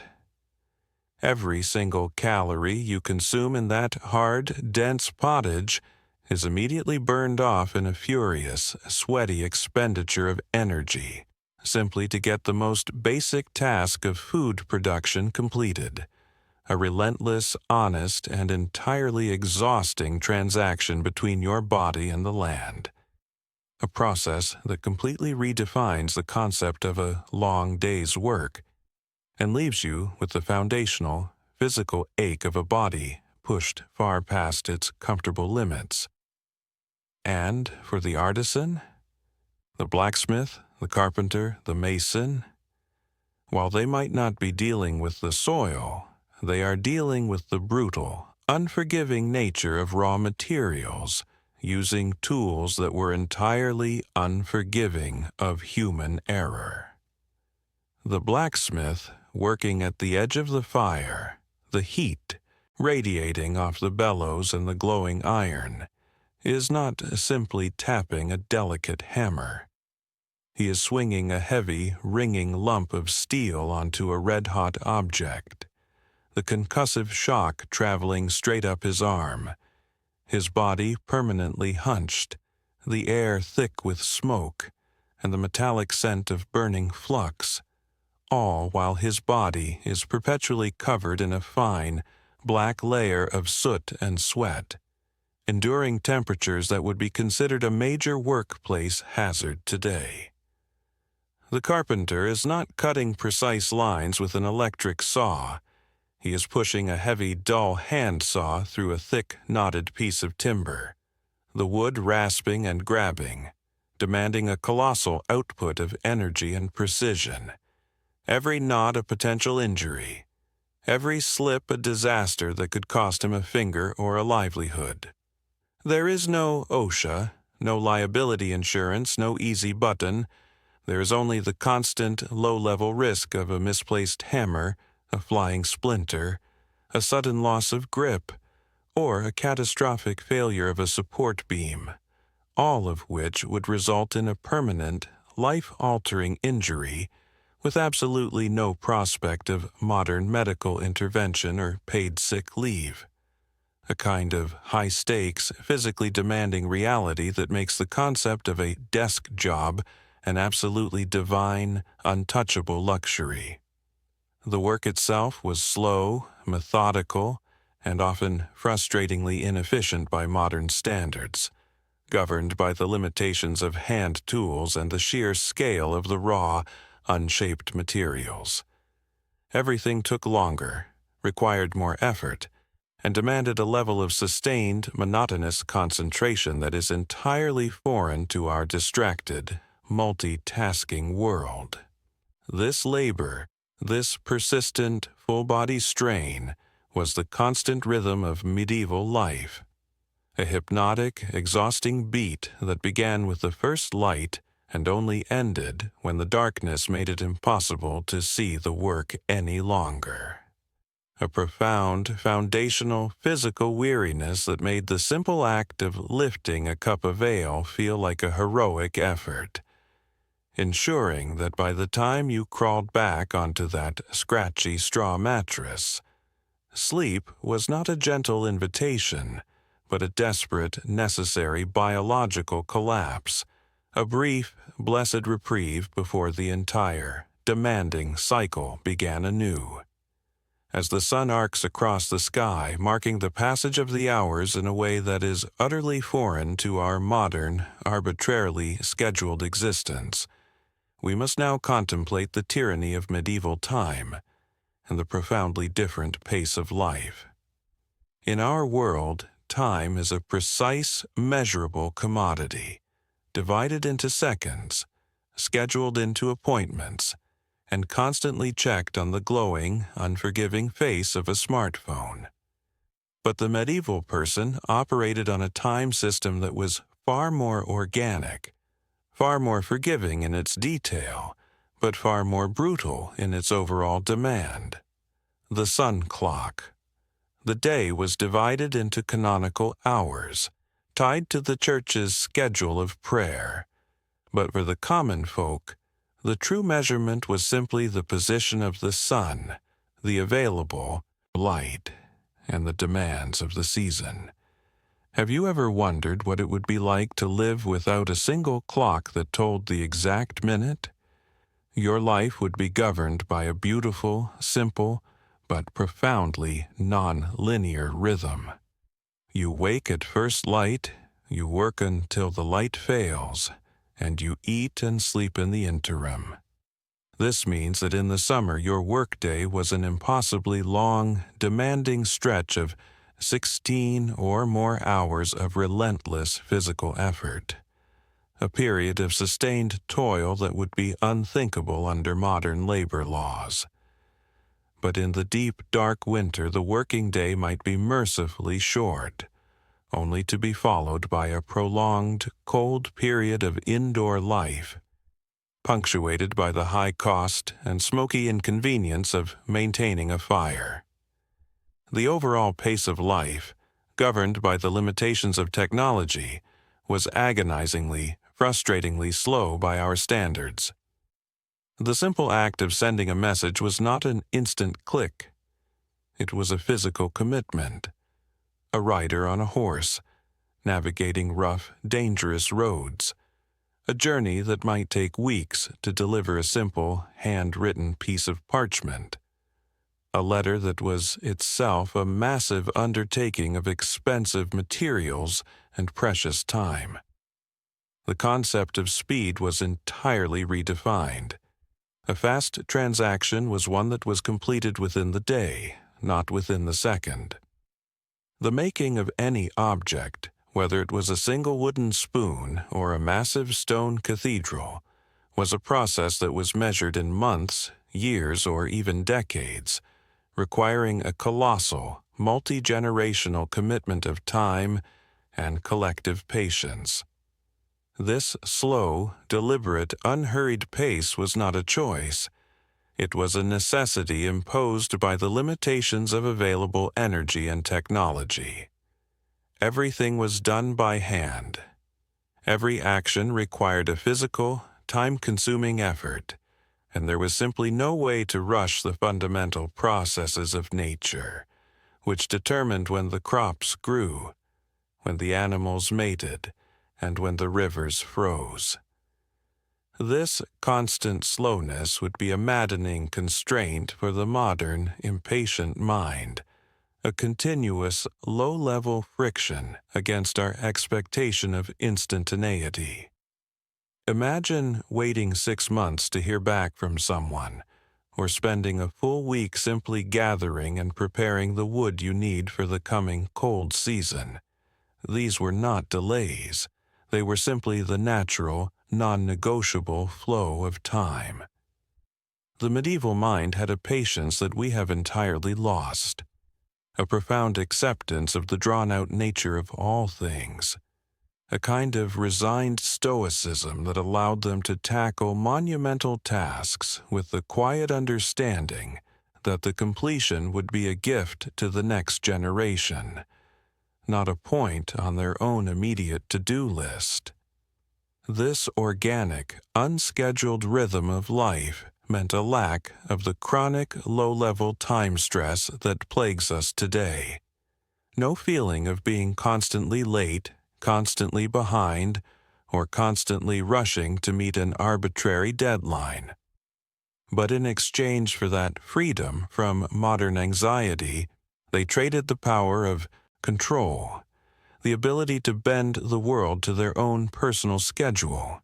Every single calorie you consume in that hard, dense pottage is immediately burned off in a furious, sweaty expenditure of energy, simply to get the most basic task of food production completed. A relentless, honest, and entirely exhausting transaction between your body and the land. A process that completely redefines the concept of a long day's work and leaves you with the foundational, physical ache of a body pushed far past its comfortable limits. And for the artisan, the blacksmith, the carpenter, the mason, while they might not be dealing with the soil, they are dealing with the brutal, unforgiving nature of raw materials, using tools that were entirely unforgiving of human error. The blacksmith, working at the edge of the fire, the heat radiating off the bellows and the glowing iron, is not simply tapping a delicate hammer. He is swinging a heavy, ringing lump of steel onto a red-hot object, the concussive shock traveling straight up his arm, his body permanently hunched, the air thick with smoke, and the metallic scent of burning flux, all while his body is perpetually covered in a fine, black layer of soot and sweat, enduring temperatures that would be considered a major workplace hazard today. The carpenter is not cutting precise lines with an electric saw. He is pushing a heavy, dull hand saw through a thick, knotted piece of timber, the wood rasping and grabbing, demanding a colossal output of energy and precision. Every knot a potential injury, every slip a disaster that could cost him a finger or a livelihood. There is no OSHA, no liability insurance, no easy button. There is only the constant, low-level risk of a misplaced hammer, a flying splinter, a sudden loss of grip, or a catastrophic failure of a support beam, all of which would result in a permanent, life-altering injury with absolutely no prospect of modern medical intervention or paid sick leave. A kind of high-stakes, physically demanding reality that makes the concept of a desk job an absolutely divine, untouchable luxury. The work itself was slow, methodical, and often frustratingly inefficient by modern standards, governed by the limitations of hand tools and the sheer scale of the raw, unshaped materials. Everything took longer, required more effort, and demanded a level of sustained, monotonous concentration that is entirely foreign to our distracted, multitasking world. This labor, this persistent, full-body strain, was the constant rhythm of medieval life, a hypnotic, exhausting beat that began with the first light and only ended when the darkness made it impossible to see the work any longer. A profound, foundational, physical weariness that made the simple act of lifting a cup of ale feel like a heroic effort, ensuring that by the time you crawled back onto that scratchy straw mattress, sleep was not a gentle invitation, but a desperate, necessary biological collapse, a brief, blessed reprieve before the entire, demanding cycle began anew. As the sun arcs across the sky, marking the passage of the hours in a way that is utterly foreign to our modern, arbitrarily scheduled existence, we must now contemplate the tyranny of medieval time and the profoundly different pace of life. In our world, time is a precise, measurable commodity, divided into seconds, scheduled into appointments, and constantly checked on the glowing, unforgiving face of a smartphone. But the medieval person operated on a time system that was far more organic, far more forgiving in its detail, but far more brutal in its overall demand. The sun clock. The day was divided into canonical hours, tied to the church's schedule of prayer. But for the common folk, the true measurement was simply the position of the sun, the available light, and the demands of the season. Have you ever wondered what it would be like to live without a single clock that told the exact minute? Your life would be governed by a beautiful, simple, but profoundly non-linear rhythm. You wake at first light, you work until the light fails, and you eat and sleep in the interim. This means that in the summer your workday was an impossibly long, demanding stretch of 16 or more hours of relentless physical effort, a period of sustained toil that would be unthinkable under modern labor laws. But in the deep, dark winter the working day might be mercifully short, only to be followed by a prolonged, cold period of indoor life, punctuated by the high cost and smoky inconvenience of maintaining a fire. The overall pace of life, governed by the limitations of technology, was agonizingly, frustratingly slow by our standards. The simple act of sending a message was not an instant click. It was a physical commitment. A rider on a horse, navigating rough, dangerous roads, a journey that might take weeks to deliver a simple, hand-written piece of parchment, a letter that was itself a massive undertaking of expensive materials and precious time. The concept of speed was entirely redefined. A fast transaction was one that was completed within the day, not within the second. The making of any object, whether it was a single wooden spoon or a massive stone cathedral, was a process that was measured in months, years, or even decades, requiring a colossal, multi-generational commitment of time and collective patience. This slow, deliberate, unhurried pace was not a choice. It was a necessity imposed by the limitations of available energy and technology. Everything was done by hand. Every action required a physical, time-consuming effort, and there was simply no way to rush the fundamental processes of nature, which determined when the crops grew, when the animals mated, and when the rivers froze. This constant slowness would be a maddening constraint for the modern, impatient mind, a continuous, low-level friction against our expectation of instantaneity. Imagine waiting 6 months to hear back from someone, or spending a full week simply gathering and preparing the wood you need for the coming cold season. These were not delays. They were simply the natural, non-negotiable flow of time. The medieval mind had a patience that we have entirely lost, a profound acceptance of the drawn-out nature of all things, a kind of resigned stoicism that allowed them to tackle monumental tasks with the quiet understanding that the completion would be a gift to the next generation, not a point on their own immediate to-do list. This organic, unscheduled rhythm of life meant a lack of the chronic, low-level time stress that plagues us today. No feeling of being constantly late, constantly behind, or constantly rushing to meet an arbitrary deadline. But in exchange for that freedom from modern anxiety, they traded the power of control, the ability to bend the world to their own personal schedule.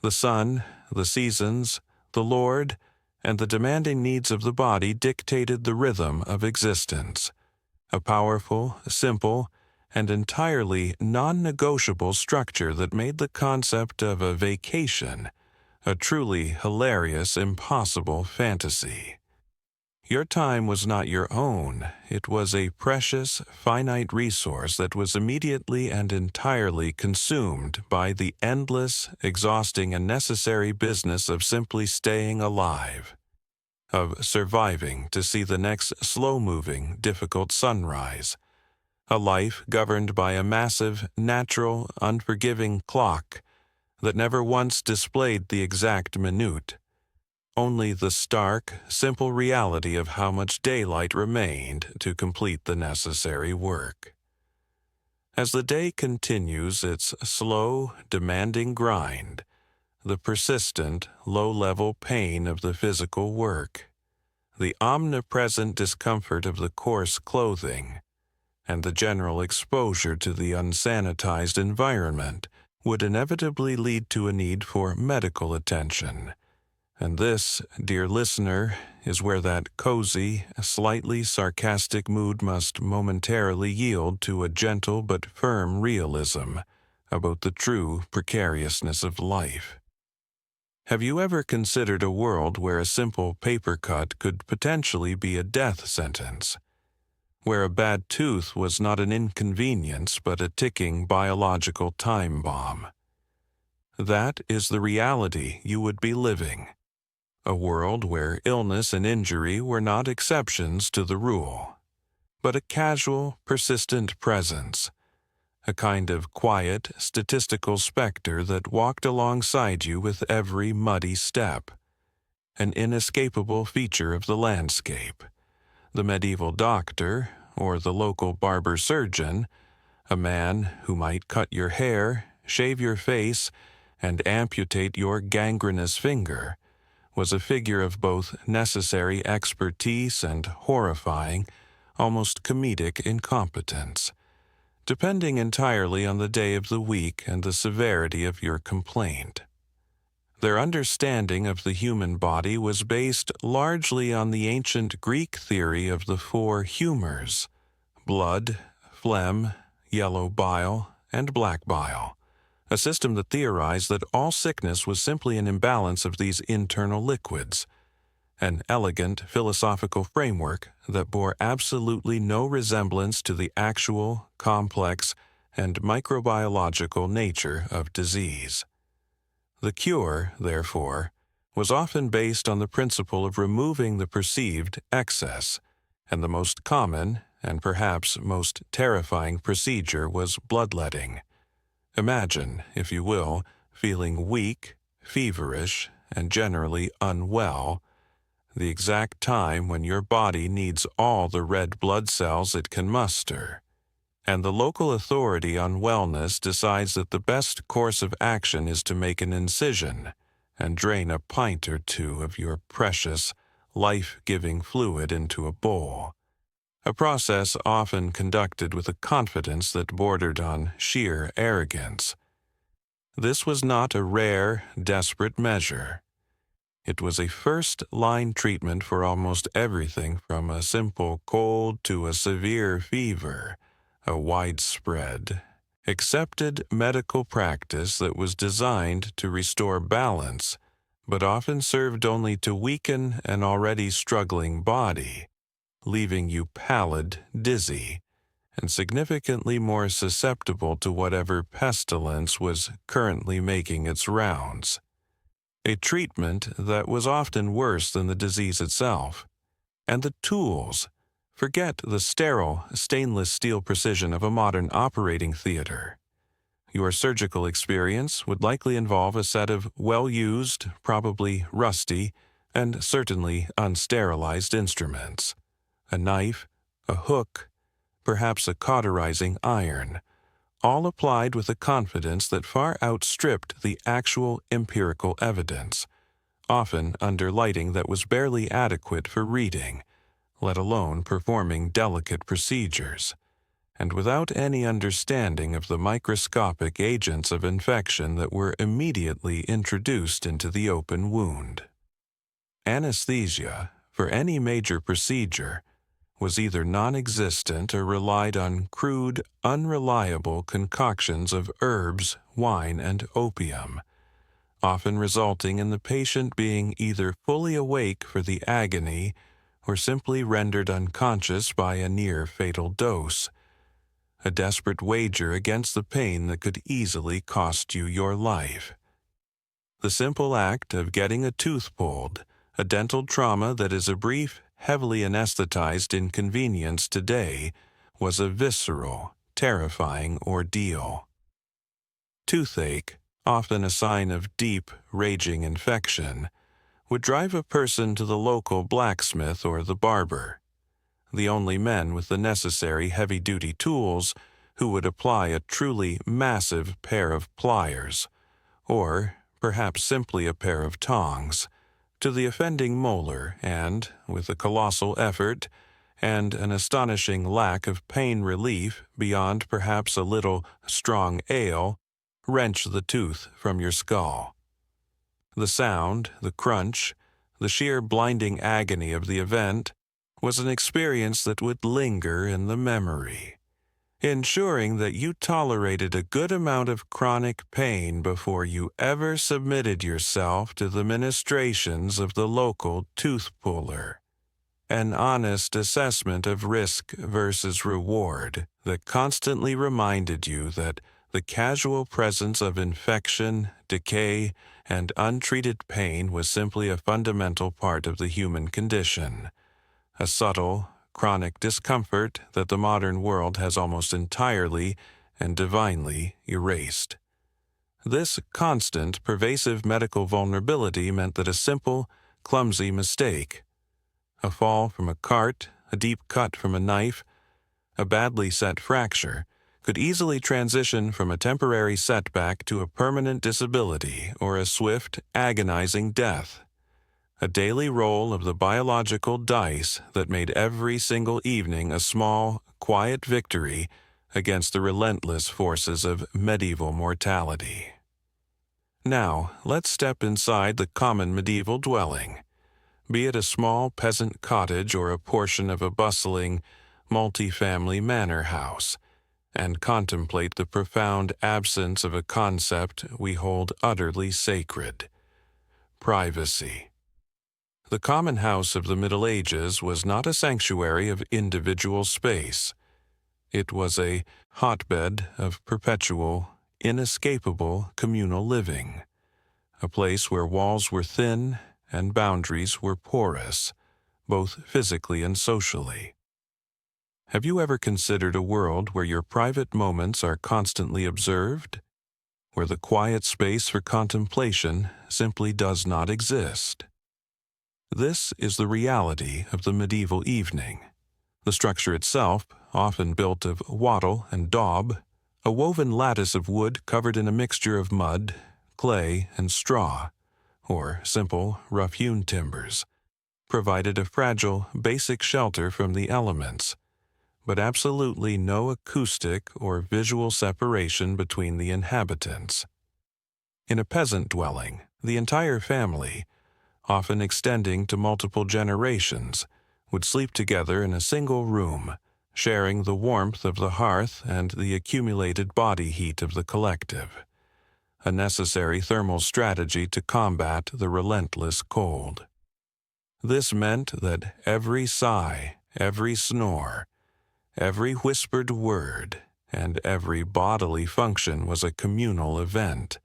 The sun, the seasons, the Lord, and the demanding needs of the body dictated the rhythm of existence, a powerful, simple, and entirely non-negotiable structure that made the concept of a vacation a truly hilarious, impossible fantasy. Your time was not your own. It was a precious, finite resource that was immediately and entirely consumed by the endless, exhausting, and necessary business of simply staying alive, of surviving to see the next slow-moving, difficult sunrise, a life governed by a massive, natural, unforgiving clock that never once displayed the exact minute, only the stark, simple reality of how much daylight remained to complete the necessary work. As the day continues its slow, demanding grind, the persistent, low-level pain of the physical work, the omnipresent discomfort of the coarse clothing, and the general exposure to the unsanitized environment would inevitably lead to a need for medical attention. And this, dear listener, is where that cozy, slightly sarcastic mood must momentarily yield to a gentle but firm realism about the true precariousness of life. Have you ever considered a world where a simple paper cut could potentially be a death sentence? Where a bad tooth was not an inconvenience but a ticking biological time bomb? That is the reality you would be living. A world where illness and injury were not exceptions to the rule, but a casual, persistent presence, a kind of quiet, statistical specter that walked alongside you with every muddy step, an inescapable feature of the landscape. The medieval doctor, or the local barber surgeon, a man who might cut your hair, shave your face, and amputate your gangrenous finger, was a figure of both necessary expertise and horrifying, almost comedic incompetence, depending entirely on the day of the week and the severity of your complaint. Their understanding of the human body was based largely on the ancient Greek theory of the four humors: blood, phlegm, yellow bile, and black bile, a system that theorized that all sickness was simply an imbalance of these internal liquids, an elegant philosophical framework that bore absolutely no resemblance to the actual, complex, and microbiological nature of disease. The cure, therefore, was often based on the principle of removing the perceived excess, and the most common and perhaps most terrifying procedure was bloodletting. Imagine, if you will, feeling weak, feverish, and generally unwell, the exact time when your body needs all the red blood cells it can muster, and the local authority on wellness decides that the best course of action is to make an incision and drain a pint or two of your precious, life-giving fluid into a bowl, a process often conducted with a confidence that bordered on sheer arrogance. This was not a rare, desperate measure. It was a first-line treatment for almost everything from a simple cold to a severe fever, a widespread, accepted medical practice that was designed to restore balance, but often served only to weaken an already struggling body, leaving you pallid, dizzy, and significantly more susceptible to whatever pestilence was currently making its rounds. A treatment that was often worse than the disease itself. And the tools. Forget the sterile, stainless steel precision of a modern operating theater. Your surgical experience would likely involve a set of well-used, probably rusty, and certainly unsterilized instruments. A knife, a hook, perhaps a cauterizing iron, all applied with a confidence that far outstripped the actual empirical evidence, often under lighting that was barely adequate for reading, let alone performing delicate procedures, and without any understanding of the microscopic agents of infection that were immediately introduced into the open wound. Anesthesia, for any major procedure, was either non-existent or relied on crude, unreliable concoctions of herbs, wine, and opium, often resulting in the patient being either fully awake for the agony or simply rendered unconscious by a near-fatal dose, a desperate wager against the pain that could easily cost you your life. The simple act of getting a tooth pulled, a dental trauma that is a brief, heavily anesthetized inconvenience today, was a visceral, terrifying ordeal. Toothache, often a sign of deep, raging infection, would drive a person to the local blacksmith or the barber, the only men with the necessary heavy-duty tools who would apply a truly massive pair of pliers, or perhaps simply a pair of tongs, to the offending molar and, with a colossal effort and an astonishing lack of pain relief beyond perhaps a little strong ale, wrench the tooth from your skull. The sound, the crunch, the sheer blinding agony of the event was an experience that would linger in the memory, ensuring that you tolerated a good amount of chronic pain before you ever submitted yourself to the ministrations of the local tooth puller. An honest assessment of risk versus reward that constantly reminded you that the casual presence of infection, decay, and untreated pain was simply a fundamental part of the human condition, a subtle, chronic discomfort that the modern world has almost entirely and divinely erased. This constant, pervasive medical vulnerability meant that a simple, clumsy mistake, a fall from a cart, a deep cut from a knife, a badly set fracture, could easily transition from a temporary setback to a permanent disability or a swift, agonizing death. a daily roll of the biological dice that made every single evening a small, quiet victory against the relentless forces of medieval mortality. Now, let's step inside the common medieval dwelling, be it a small peasant cottage or a portion of a bustling, multi-family manor house, and contemplate the profound absence of a concept we hold utterly sacred: privacy. The common house of the Middle Ages was not a sanctuary of individual space. It was a hotbed of perpetual, inescapable communal living, a place where walls were thin and boundaries were porous, both physically and socially. Have you ever considered a world where your private moments are constantly observed, where the quiet space for contemplation simply does not exist? This is the reality of the medieval evening. The structure itself, often built of wattle and daub, a woven lattice of wood covered in a mixture of mud, clay, and straw, or simple, rough-hewn timbers, provided a fragile, basic shelter from the elements, but absolutely no acoustic or visual separation between the inhabitants. In a peasant dwelling, the entire family, often extending to multiple generations, would sleep together in a single room, sharing the warmth of the hearth and the accumulated body heat of the collective, a necessary thermal strategy to combat the relentless cold. This meant that every sigh, every snore, every whispered word, and every bodily function was a communal event,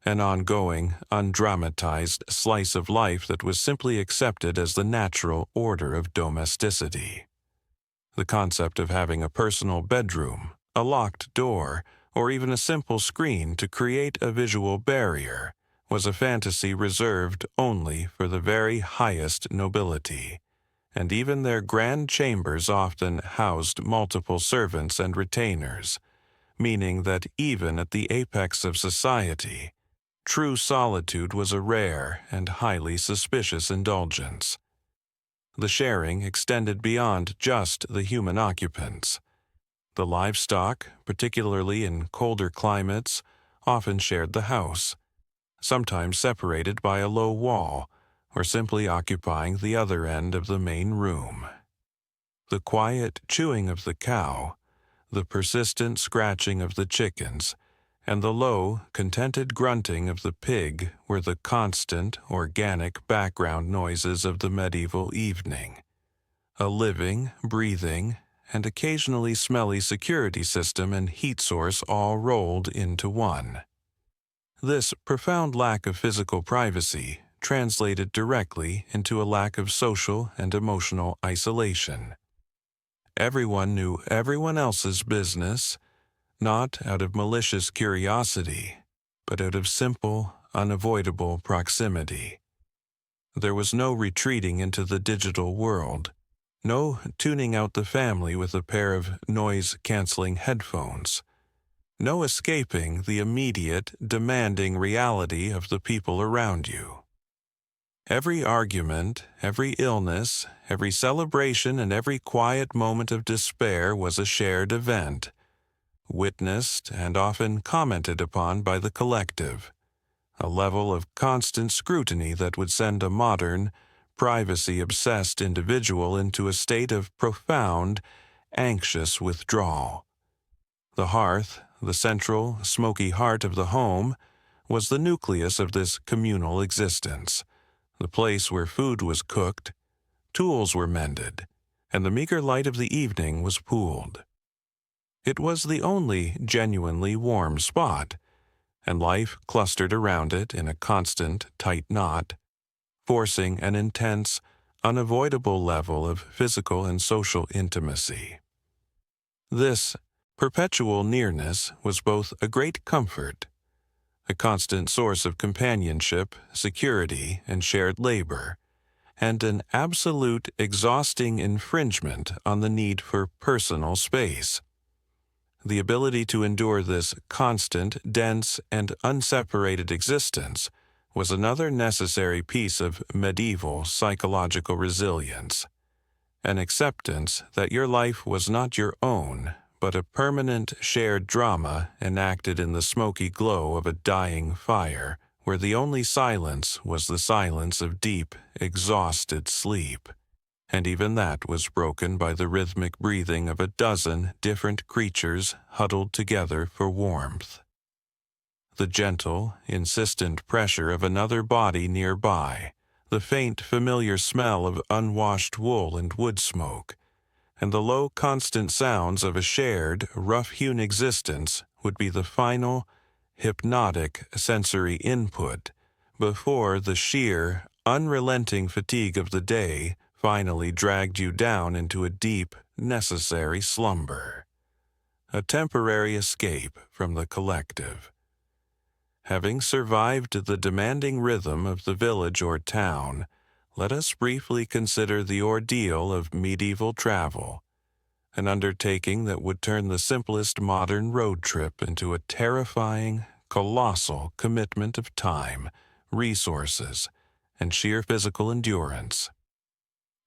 an ongoing, undramatized slice of life that was simply accepted as the natural order of domesticity. The concept of having a personal bedroom, a locked door, or even a simple screen to create a visual barrier was a fantasy reserved only for the very highest nobility, and even their grand chambers often housed multiple servants and retainers, meaning that even at the apex of society, true solitude was a rare and highly suspicious indulgence. The sharing extended beyond just the human occupants. The livestock, particularly in colder climates, often shared the house, sometimes separated by a low wall, or simply occupying the other end of the main room. The quiet chewing of the cow, the persistent scratching of the chickens, and the low, contented grunting of the pig were the constant, organic background noises of the medieval evening. A living, breathing, and occasionally smelly security system and heat source all rolled into one. This profound lack of physical privacy translated directly into a lack of social and emotional isolation. Everyone knew everyone else's business, not out of malicious curiosity, but out of simple, unavoidable proximity. There was no retreating into the digital world, no tuning out the family with a pair of noise-canceling headphones, no escaping the immediate, demanding reality of the people around you. Every argument, every illness, every celebration, and every quiet moment of despair was a shared event, witnessed and often commented upon by the collective, a level of constant scrutiny that would send a modern, privacy-obsessed individual into a state of profound, anxious withdrawal. The hearth, the central, smoky heart of the home, was the nucleus of this communal existence, the place where food was cooked, tools were mended, and the meager light of the evening was pooled. It was the only genuinely warm spot, and life clustered around it in a constant, tight knot, forcing an intense, unavoidable level of physical and social intimacy. This perpetual nearness was both a great comfort, a constant source of companionship, security, and shared labor, and an absolute exhausting infringement on the need for personal space. The ability to endure this constant, dense, and unseparated existence was another necessary piece of medieval psychological resilience, an acceptance that your life was not your own, but a permanent shared drama enacted in the smoky glow of a dying fire, where the only silence was the silence of deep, exhausted sleep. And even that was broken by the rhythmic breathing of a dozen different creatures huddled together for warmth. The gentle, insistent pressure of another body nearby, the faint, familiar smell of unwashed wool and wood smoke, and the low, constant sounds of a shared, rough-hewn existence would be the final, hypnotic sensory input before the sheer, unrelenting fatigue of the day finally dragged you down into a deep, necessary slumber, a temporary escape from the collective. Having survived the demanding rhythm of the village or town, let us briefly consider the ordeal of medieval travel, an undertaking that would turn the simplest modern road trip into a terrifying, colossal commitment of time, resources, and sheer physical endurance.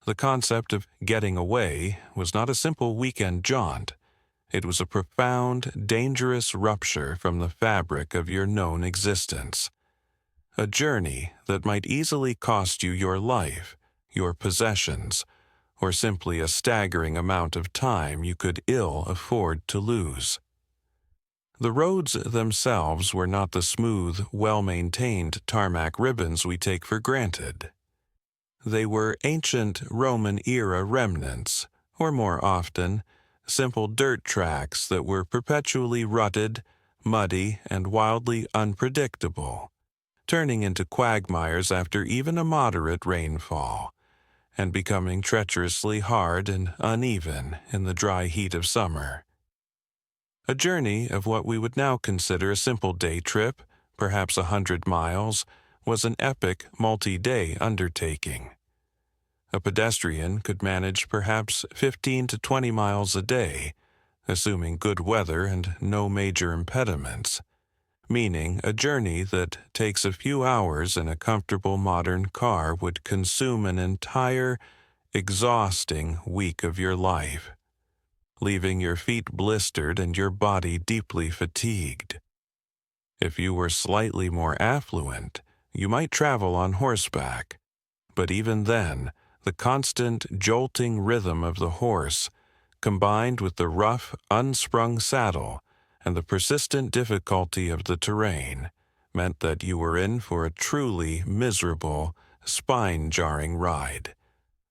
The concept of getting away was not a simple weekend jaunt. It was a profound, dangerous rupture from the fabric of your known existence. A journey that might easily cost you your life, your possessions, or simply a staggering amount of time you could ill afford to lose. The roads themselves were not the smooth, well-maintained tarmac ribbons we take for granted. They were ancient Roman-era remnants, or more often, simple dirt tracks that were perpetually rutted, muddy, and wildly unpredictable, turning into quagmires after even a moderate rainfall, and becoming treacherously hard and uneven in the dry heat of summer. A journey of what we would now consider a simple day trip, perhaps 100 miles, was an epic multi-day undertaking. A pedestrian could manage perhaps 15 to 20 miles a day, assuming good weather and no major impediments, meaning a journey that takes a few hours in a comfortable modern car would consume an entire, exhausting week of your life, leaving your feet blistered and your body deeply fatigued. If you were slightly more affluent, you might travel on horseback, but even then, the constant, jolting rhythm of the horse, combined with the rough, unsprung saddle and the persistent difficulty of the terrain, meant that you were in for a truly miserable, spine-jarring ride,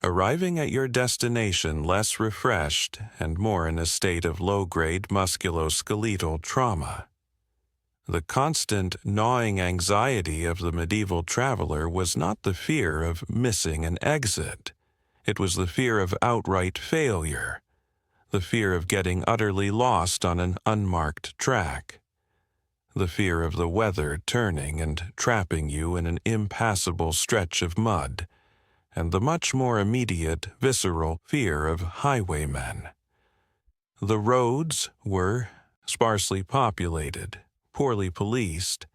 arriving at your destination less refreshed and more in a state of low-grade musculoskeletal trauma. The constant, gnawing anxiety of the medieval traveler was not the fear of missing an exit. It was the fear of outright failure, the fear of getting utterly lost on an unmarked track, the fear of the weather turning and trapping you in an impassable stretch of mud, and the much more immediate, visceral fear of highwaymen. The roads were sparsely populated, poorly policed,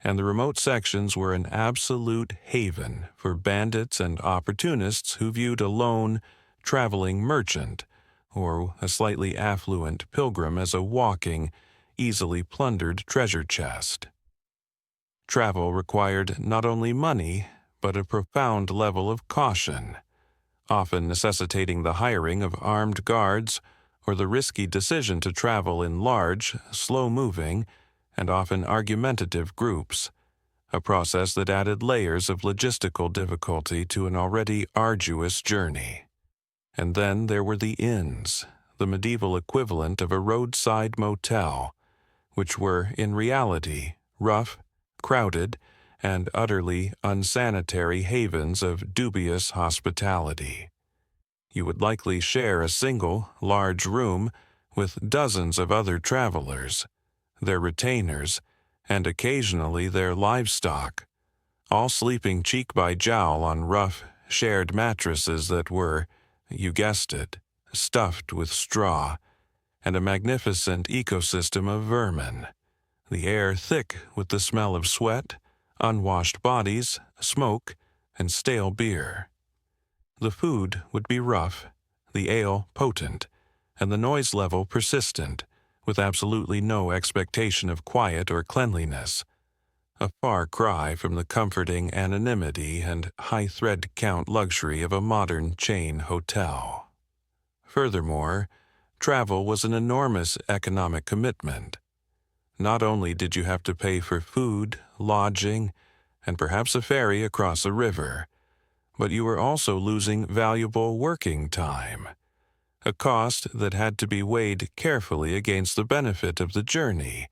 and the remote sections were an absolute haven for bandits and opportunists who viewed a lone, traveling merchant or a slightly affluent pilgrim as a walking, easily plundered treasure chest. Travel required not only money, but a profound level of caution, often necessitating the hiring of armed guards or the risky decision to travel in large, slow-moving, and often argumentative groups, a process that added layers of logistical difficulty to an already arduous journey. And then there were the inns, the medieval equivalent of a roadside motel, which were, in reality, rough, crowded, and utterly unsanitary havens of dubious hospitality. You would likely share a single, large room with dozens of other travelers, their retainers, and occasionally their livestock, all sleeping cheek by jowl on rough, shared mattresses that were, you guessed it, stuffed with straw, and a magnificent ecosystem of vermin, the air thick with the smell of sweat, unwashed bodies, smoke, and stale beer. The food would be rough, the ale potent, and the noise level persistent, with absolutely no expectation of quiet or cleanliness, a far cry from the comforting anonymity and high thread count luxury of a modern chain hotel. Furthermore, travel was an enormous economic commitment. Not only did you have to pay for food, lodging, and perhaps a ferry across a river, but you were also losing valuable working time, a cost that had to be weighed carefully against the benefit of the journey,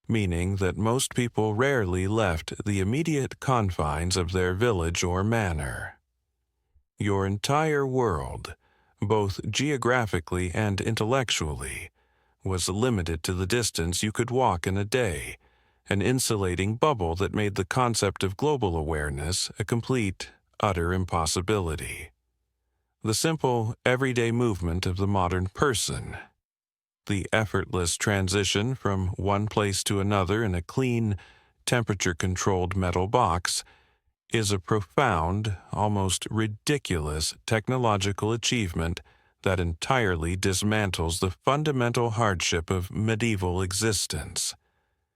meaning that most people rarely left the immediate confines of their village or manor. Your entire world, both geographically and intellectually, was limited to the distance you could walk in a day, an insulating bubble that made the concept of global awareness a complete, utter impossibility. The simple, everyday movement of the modern person, the effortless transition from one place to another in a clean, temperature-controlled metal box, is a profound, almost ridiculous technological achievement that entirely dismantles the fundamental hardship of medieval existence.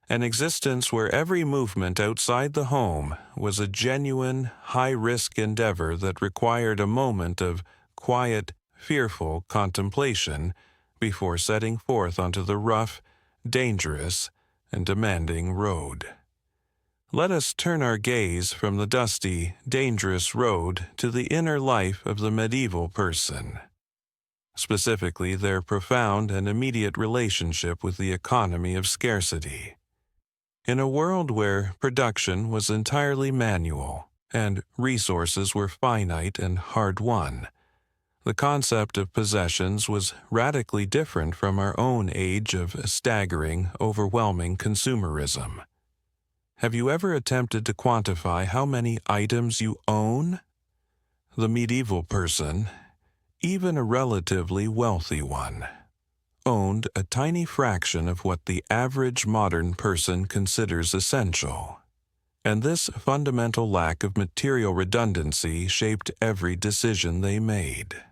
An existence where every movement outside the home was a genuine, high-risk endeavor that required a moment of quiet, fearful contemplation before setting forth onto the rough, dangerous, and demanding road. Let us turn our gaze from the dusty, dangerous road to the inner life of the medieval person, specifically their profound and immediate relationship with the economy of scarcity. In a world where production was entirely manual and resources were finite and hard-won, the concept of possessions was radically different from our own age of staggering, overwhelming consumerism. Have you ever attempted to quantify how many items you own? The medieval person, even a relatively wealthy one, owned a tiny fraction of what the average modern person considers essential. And this fundamental lack of material redundancy shaped every decision they made.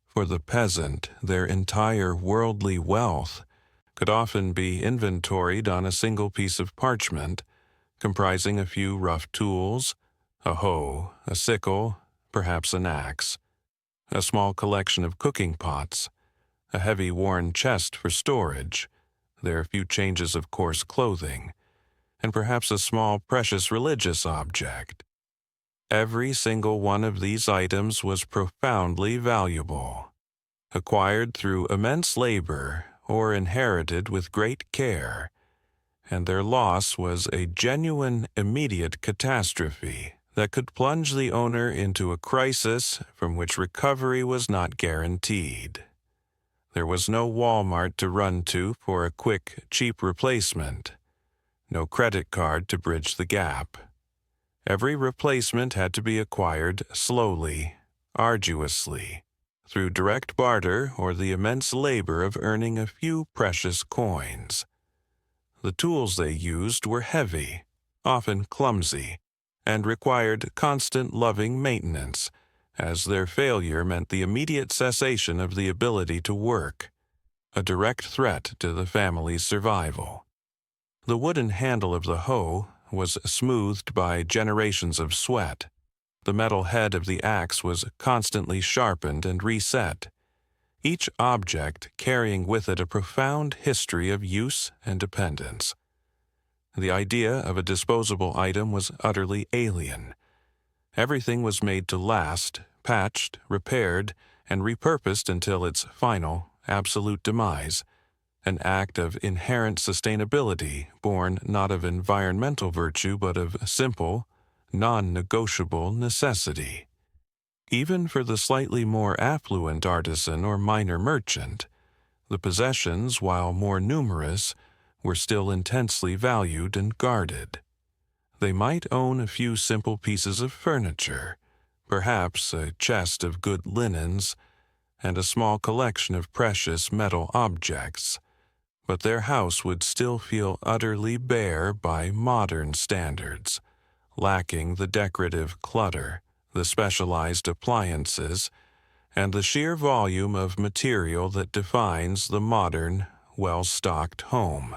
For the peasant, their entire worldly wealth could often be inventoried on a single piece of parchment, comprising a few rough tools, a hoe, a sickle, perhaps an axe, a small collection of cooking pots, a heavy worn chest for storage, their few changes of coarse clothing, and perhaps a small precious religious object. Every single one of these items was profoundly valuable, acquired through immense labor or inherited with great care, and their loss was a genuine immediate catastrophe that could plunge the owner into a crisis from which recovery was not guaranteed. There was no Walmart to run to for a quick, cheap replacement, no credit card to bridge the gap. Every replacement had to be acquired slowly, arduously, through direct barter or the immense labor of earning a few precious coins. The tools they used were heavy, often clumsy, and required constant loving maintenance, as their failure meant the immediate cessation of the ability to work, a direct threat to the family's survival. The wooden handle of the hoe was smoothed by generations of sweat. The metal head of the axe was constantly sharpened and reset, each object carrying with it a profound history of use and dependence. The idea of a disposable item was utterly alien. Everything was made to last, patched, repaired, and repurposed until its final, absolute demise, an act of inherent sustainability born not of environmental virtue but of simple, non-negotiable necessity. Even for the slightly more affluent artisan or minor merchant, the possessions, while more numerous, were still intensely valued and guarded. They might own a few simple pieces of furniture, perhaps a chest of good linens, and a small collection of precious metal objects, but their house would still feel utterly bare by modern standards, lacking the decorative clutter, the specialized appliances, and the sheer volume of material that defines the modern, well-stocked home.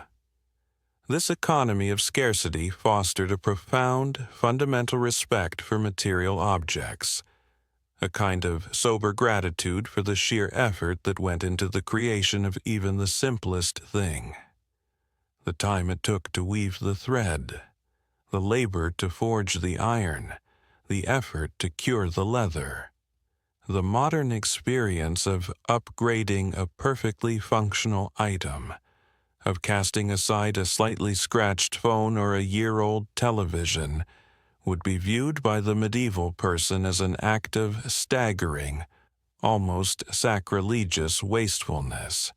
This economy of scarcity fostered a profound, fundamental respect for material objects, a kind of sober gratitude for the sheer effort that went into the creation of even the simplest thing. The time it took to weave the thread, the labor to forge the iron, the effort to cure the leather. The modern experience of upgrading a perfectly functional item, of casting aside a slightly scratched phone or a year-old television, would be viewed by the medieval person as an act of staggering, almost sacrilegious wastefulness,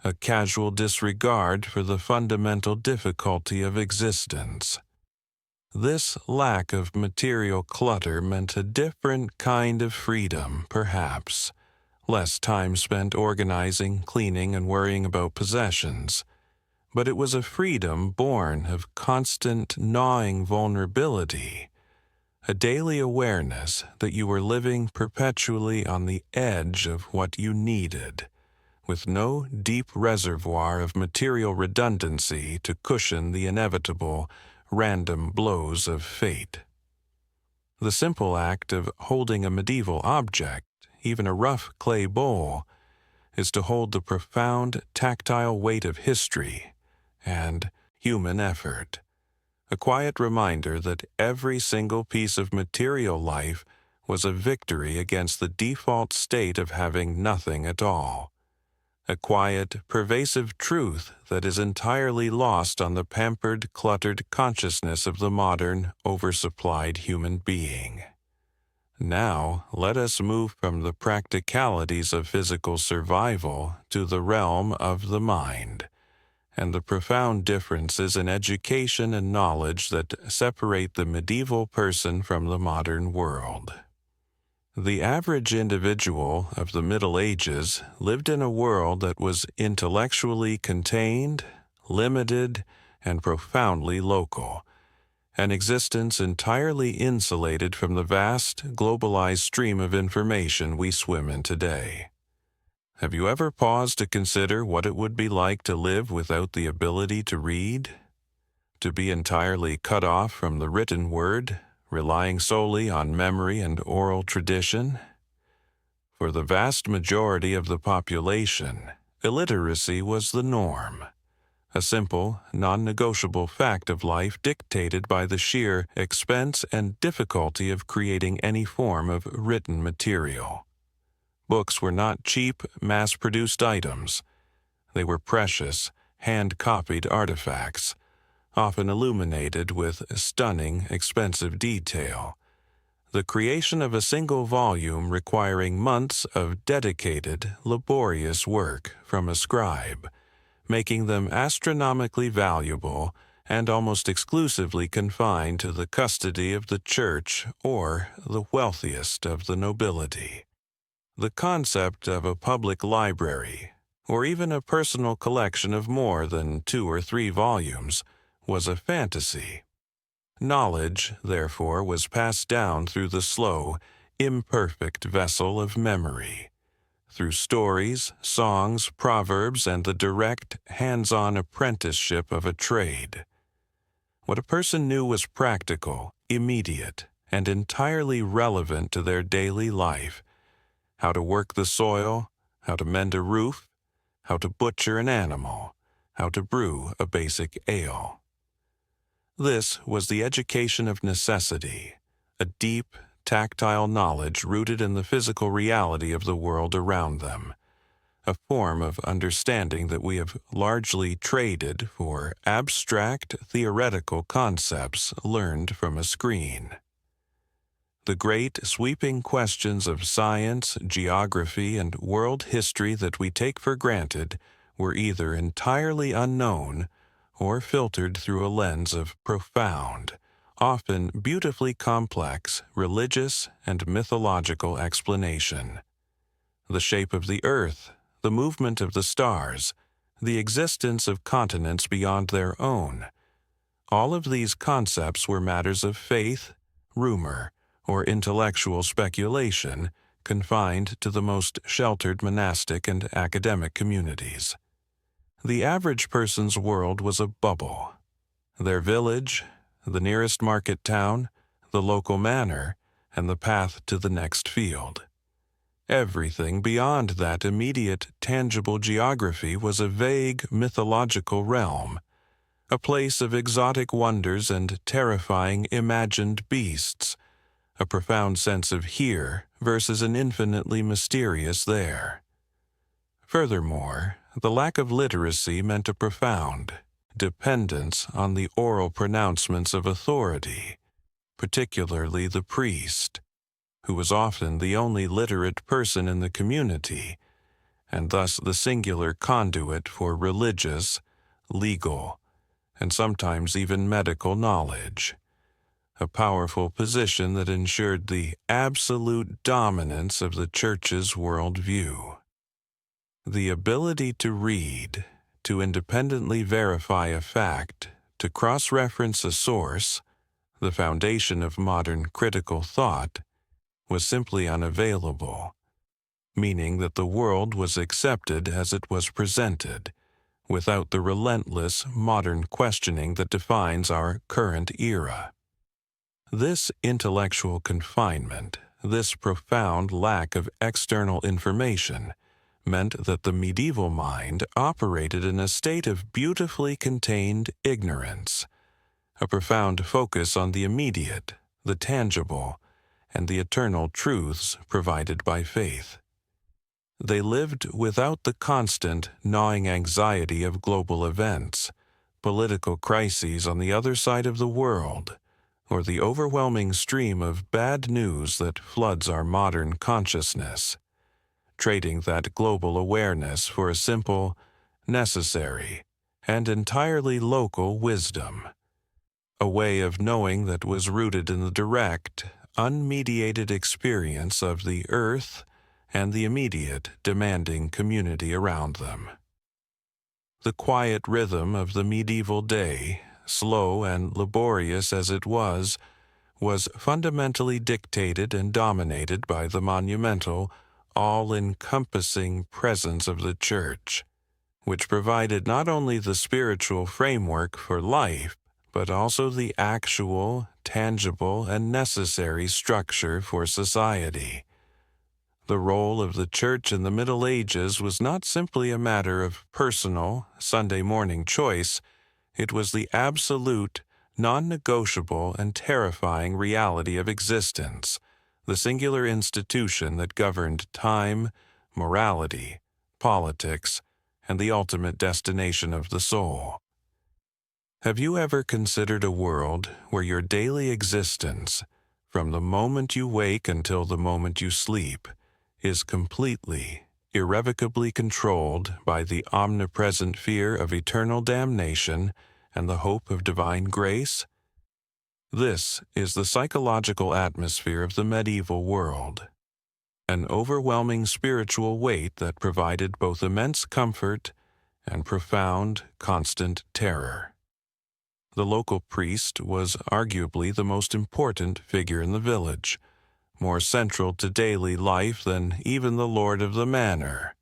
a casual disregard for the fundamental difficulty of existence. This lack of material clutter meant a different kind of freedom, perhaps, less time spent organizing, cleaning, and worrying about possessions. But it was a freedom born of constant gnawing vulnerability, a daily awareness that you were living perpetually on the edge of what you needed, with no deep reservoir of material redundancy to cushion the inevitable, random blows of fate. The simple act of holding a medieval object, even a rough clay bowl, is to hold the profound tactile weight of history and human effort, a quiet reminder that every single piece of material life was a victory against the default state of having nothing at all, a quiet, pervasive truth that is entirely lost on the pampered, cluttered consciousness of the modern, oversupplied human being. Now, let us move from the practicalities of physical survival to the realm of the mind, and the profound differences in education and knowledge that separate the medieval person from the modern world. The average individual of the Middle Ages lived in a world that was intellectually contained, limited, and profoundly local, an existence entirely insulated from the vast, globalized stream of information we swim in today. Have you ever paused to consider what it would be like to live without the ability to read? To be entirely cut off from the written word, relying solely on memory and oral tradition? For the vast majority of the population, illiteracy was the norm, a simple, non-negotiable fact of life dictated by the sheer expense and difficulty of creating any form of written material. Books were not cheap, mass-produced items. They were precious, hand-copied artifacts, often illuminated with stunning, expensive detail. The creation of a single volume requiring months of dedicated, laborious work from a scribe, making them astronomically valuable and almost exclusively confined to the custody of the church or the wealthiest of the nobility. The concept of a public library, or even a personal collection of more than 2 or 3 volumes, was a fantasy. Knowledge, therefore, was passed down through the slow, imperfect vessel of memory, through stories, songs, proverbs, and the direct, hands-on apprenticeship of a trade. What a person knew was practical, immediate, and entirely relevant to their daily life: how to work the soil, how to mend a roof, how to butcher an animal, how to brew a basic ale. This was the education of necessity, a deep, tactile knowledge rooted in the physical reality of the world around them, a form of understanding that we have largely traded for abstract, theoretical concepts learned from a screen. The great, sweeping questions of science, geography, and world history that we take for granted were either entirely unknown or filtered through a lens of profound, often beautifully complex, religious and mythological explanation. The shape of the earth, the movement of the stars, the existence of continents beyond their own, All of these concepts were matters of faith, rumor, or intellectual speculation confined to the most sheltered monastic and academic communities. The average person's world was a bubble. Their village, the nearest market town, the local manor, and the path to the next field. Everything beyond that immediate, tangible geography was a vague, mythological realm, a place of exotic wonders and terrifying imagined beasts, a profound sense of here versus an infinitely mysterious there. Furthermore, the lack of literacy meant a profound dependence on the oral pronouncements of authority, particularly the priest, who was often the only literate person in the community, and thus the singular conduit for religious, legal, and sometimes even medical knowledge, a powerful position that ensured the absolute dominance of the Church's worldview. The ability to read, to independently verify a fact, to cross-reference a source, the foundation of modern critical thought, was simply unavailable, meaning that the world was accepted as it was presented, without the relentless modern questioning that defines our current era. This intellectual confinement, this profound lack of external information, meant that the medieval mind operated in a state of beautifully contained ignorance, a profound focus on the immediate, the tangible, and the eternal truths provided by faith. They lived without the constant, gnawing anxiety of global events, political crises on the other side of the world, or the overwhelming stream of bad news that floods our modern consciousness, trading that global awareness for a simple, necessary, and entirely local wisdom, a way of knowing that was rooted in the direct, unmediated experience of the earth and the immediate, demanding community around them. The quiet rhythm of the medieval day, slow and laborious as it was fundamentally dictated and dominated by the monumental, all-encompassing presence of the Church, which provided not only the spiritual framework for life, but also the actual, tangible, and necessary structure for society. The role of the Church in the Middle Ages was not simply a matter of personal, Sunday morning choice. It was the absolute, non-negotiable, and terrifying reality of existence, the singular institution that governed time, morality, politics, and the ultimate destination of the soul. Have you ever considered a world where your daily existence, from the moment you wake until the moment you sleep, is completely, irrevocably controlled by the omnipresent fear of eternal damnation and the hope of divine grace? This is the psychological atmosphere of the medieval world, an overwhelming spiritual weight that provided both immense comfort and profound, constant terror. The local priest was arguably the most important figure in the village, more central to daily life than even the lord of the manor,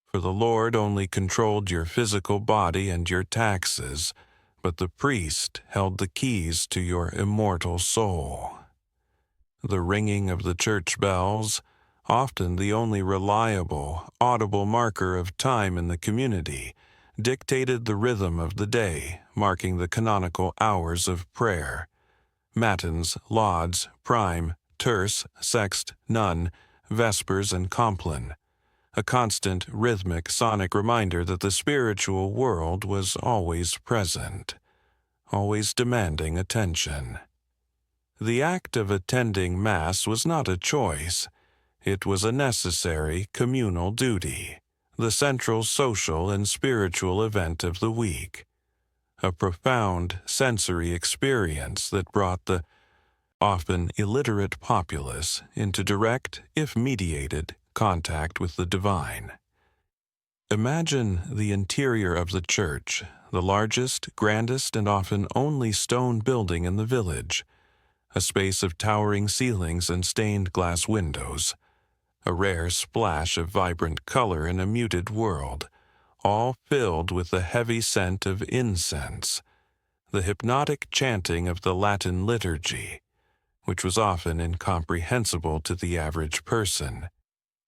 for the lord only controlled your physical body and your taxes, but the priest held the keys to your immortal soul. The ringing of the church bells, often the only reliable, audible marker of time in the community, dictated the rhythm of the day, marking the canonical hours of prayer. Matins, lauds, prime, terce, sext, none, vespers, and compline, a constant rhythmic sonic reminder that the spiritual world was always present, always demanding attention. The act of attending Mass was not a choice. It was a necessary communal duty, the central social and spiritual event of the week, a profound sensory experience that brought the often illiterate populace into direct, if mediated, contact with the divine. Imagine the interior of the church, the largest, grandest, and often only stone building in the village, a space of towering ceilings and stained glass windows, a rare splash of vibrant color in a muted world, all filled with the heavy scent of incense, the hypnotic chanting of the Latin liturgy, which was often incomprehensible to the average person,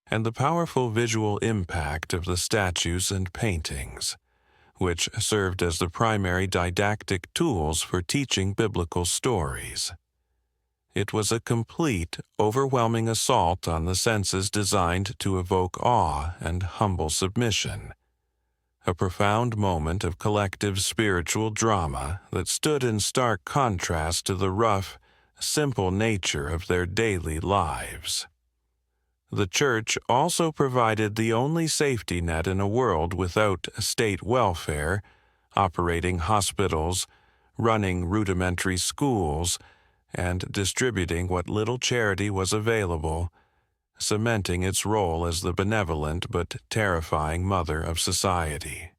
and the powerful visual impact of the statues and paintings, which served as the primary didactic tools for teaching biblical stories. It was a complete, overwhelming assault on the senses designed to evoke awe and humble submission, a profound moment of collective spiritual drama that stood in stark contrast to the rough, simple nature of their daily lives. The church also provided the only safety net in a world without state welfare, operating hospitals, running rudimentary schools, and distributing what little charity was available, cementing its role as the benevolent but terrifying mother of society.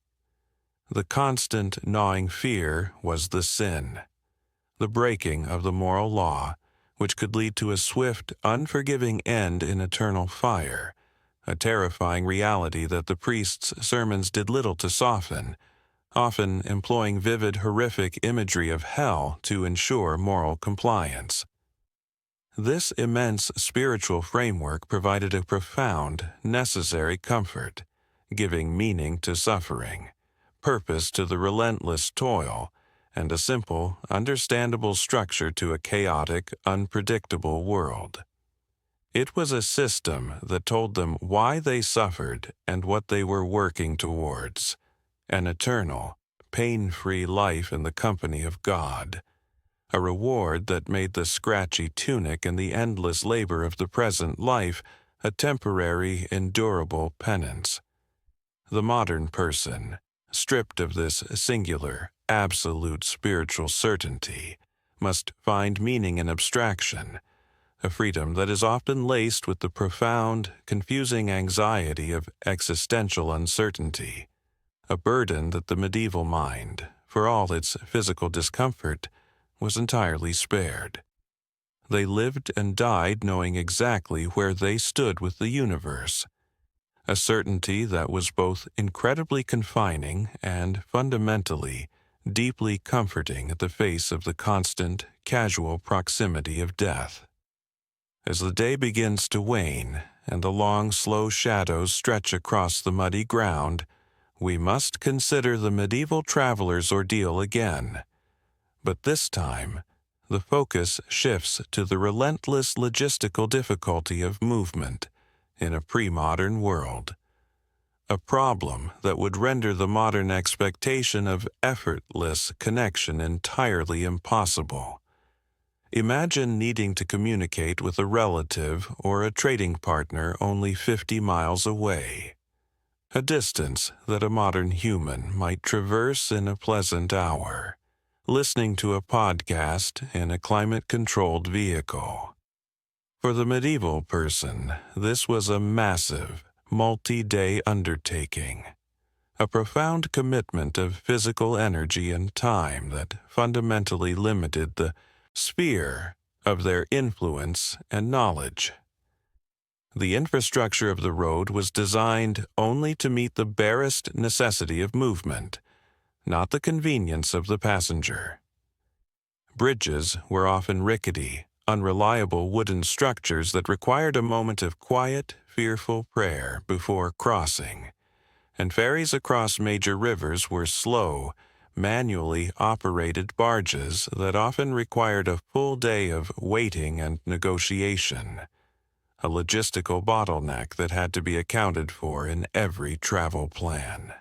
The constant gnawing fear was the sin, the breaking of the moral law, which could lead to a swift, unforgiving end in eternal fire, a terrifying reality that the priest's sermons did little to soften, often employing vivid, horrific imagery of hell to ensure moral compliance. This immense spiritual framework provided a profound, necessary comfort, giving meaning to suffering, purpose to the relentless toil, and a simple, understandable structure to a chaotic, unpredictable world. It was a system that told them why they suffered and what they were working towards, an eternal, pain-free life in the company of God, a reward that made the scratchy tunic and the endless labor of the present life a temporary, endurable penance. The modern person, stripped of this singular, absolute spiritual certainty, must find meaning in abstraction, a freedom that is often laced with the profound, confusing anxiety of existential uncertainty, a burden that the medieval mind, for all its physical discomfort, was entirely spared. They lived and died knowing exactly where they stood with the universe, a certainty that was both incredibly confining and fundamentally, deeply comforting at the face of the constant, casual proximity of death. As the day begins to wane and the long, slow shadows stretch across the muddy ground, we must consider the medieval traveler's ordeal again. But this time, the focus shifts to the relentless logistical difficulty of movement in a pre-modern world, a problem that would render the modern expectation of effortless connection entirely impossible. Imagine needing to communicate with a relative or a trading partner only 50 miles away, a distance that a modern human might traverse in a pleasant hour, listening to a podcast in a climate-controlled vehicle. For the medieval person, this was a massive, multi-day undertaking, a profound commitment of physical energy and time that fundamentally limited the sphere of their influence and knowledge. The infrastructure of the road was designed only to meet the barest necessity of movement, not the convenience of the passenger. Bridges were often rickety, unreliable wooden structures that required a moment of quiet, fearful prayer before crossing, and ferries across major rivers were slow, manually operated barges that often required a full day of waiting and negotiation, a logistical bottleneck that had to be accounted for in every travel plan.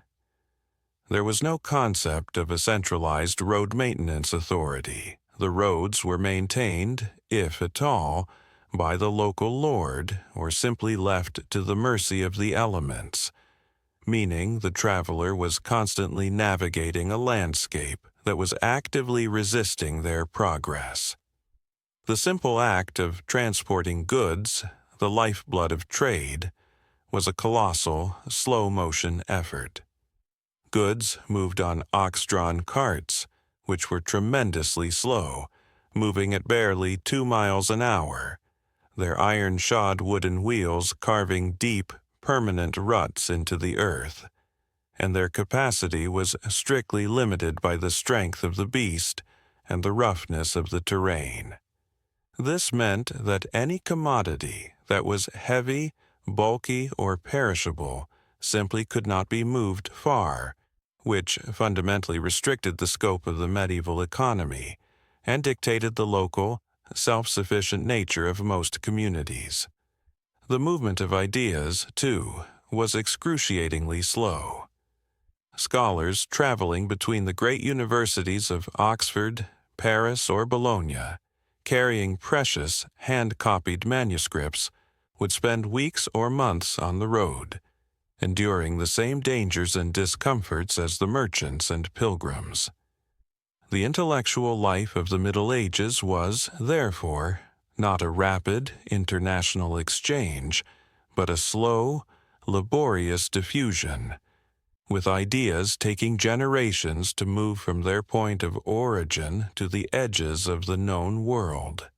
There was no concept of a centralized road maintenance authority. The roads were maintained, if at all, by the local lord or simply left to the mercy of the elements, meaning the traveler was constantly navigating a landscape that was actively resisting their progress. The simple act of transporting goods, the lifeblood of trade, was a colossal, slow-motion effort. Goods moved on ox-drawn carts, which were tremendously slow, moving at barely 2 miles an hour, their iron-shod wooden wheels carving deep, permanent ruts into the earth, and their capacity was strictly limited by the strength of the beast and the roughness of the terrain. This meant that any commodity that was heavy, bulky, or perishable simply could not be moved far, which fundamentally restricted the scope of the medieval economy and dictated the local, self-sufficient nature of most communities. The movement of ideas, too, was excruciatingly slow. Scholars traveling between the great universities of Oxford, Paris, or Bologna, carrying precious, hand-copied manuscripts, would spend weeks or months on the road, enduring the same dangers and discomforts as the merchants and pilgrims. The intellectual life of the Middle Ages was, therefore, not a rapid international exchange, but a slow, laborious diffusion, with ideas taking generations to move from their point of origin to the edges of the known world.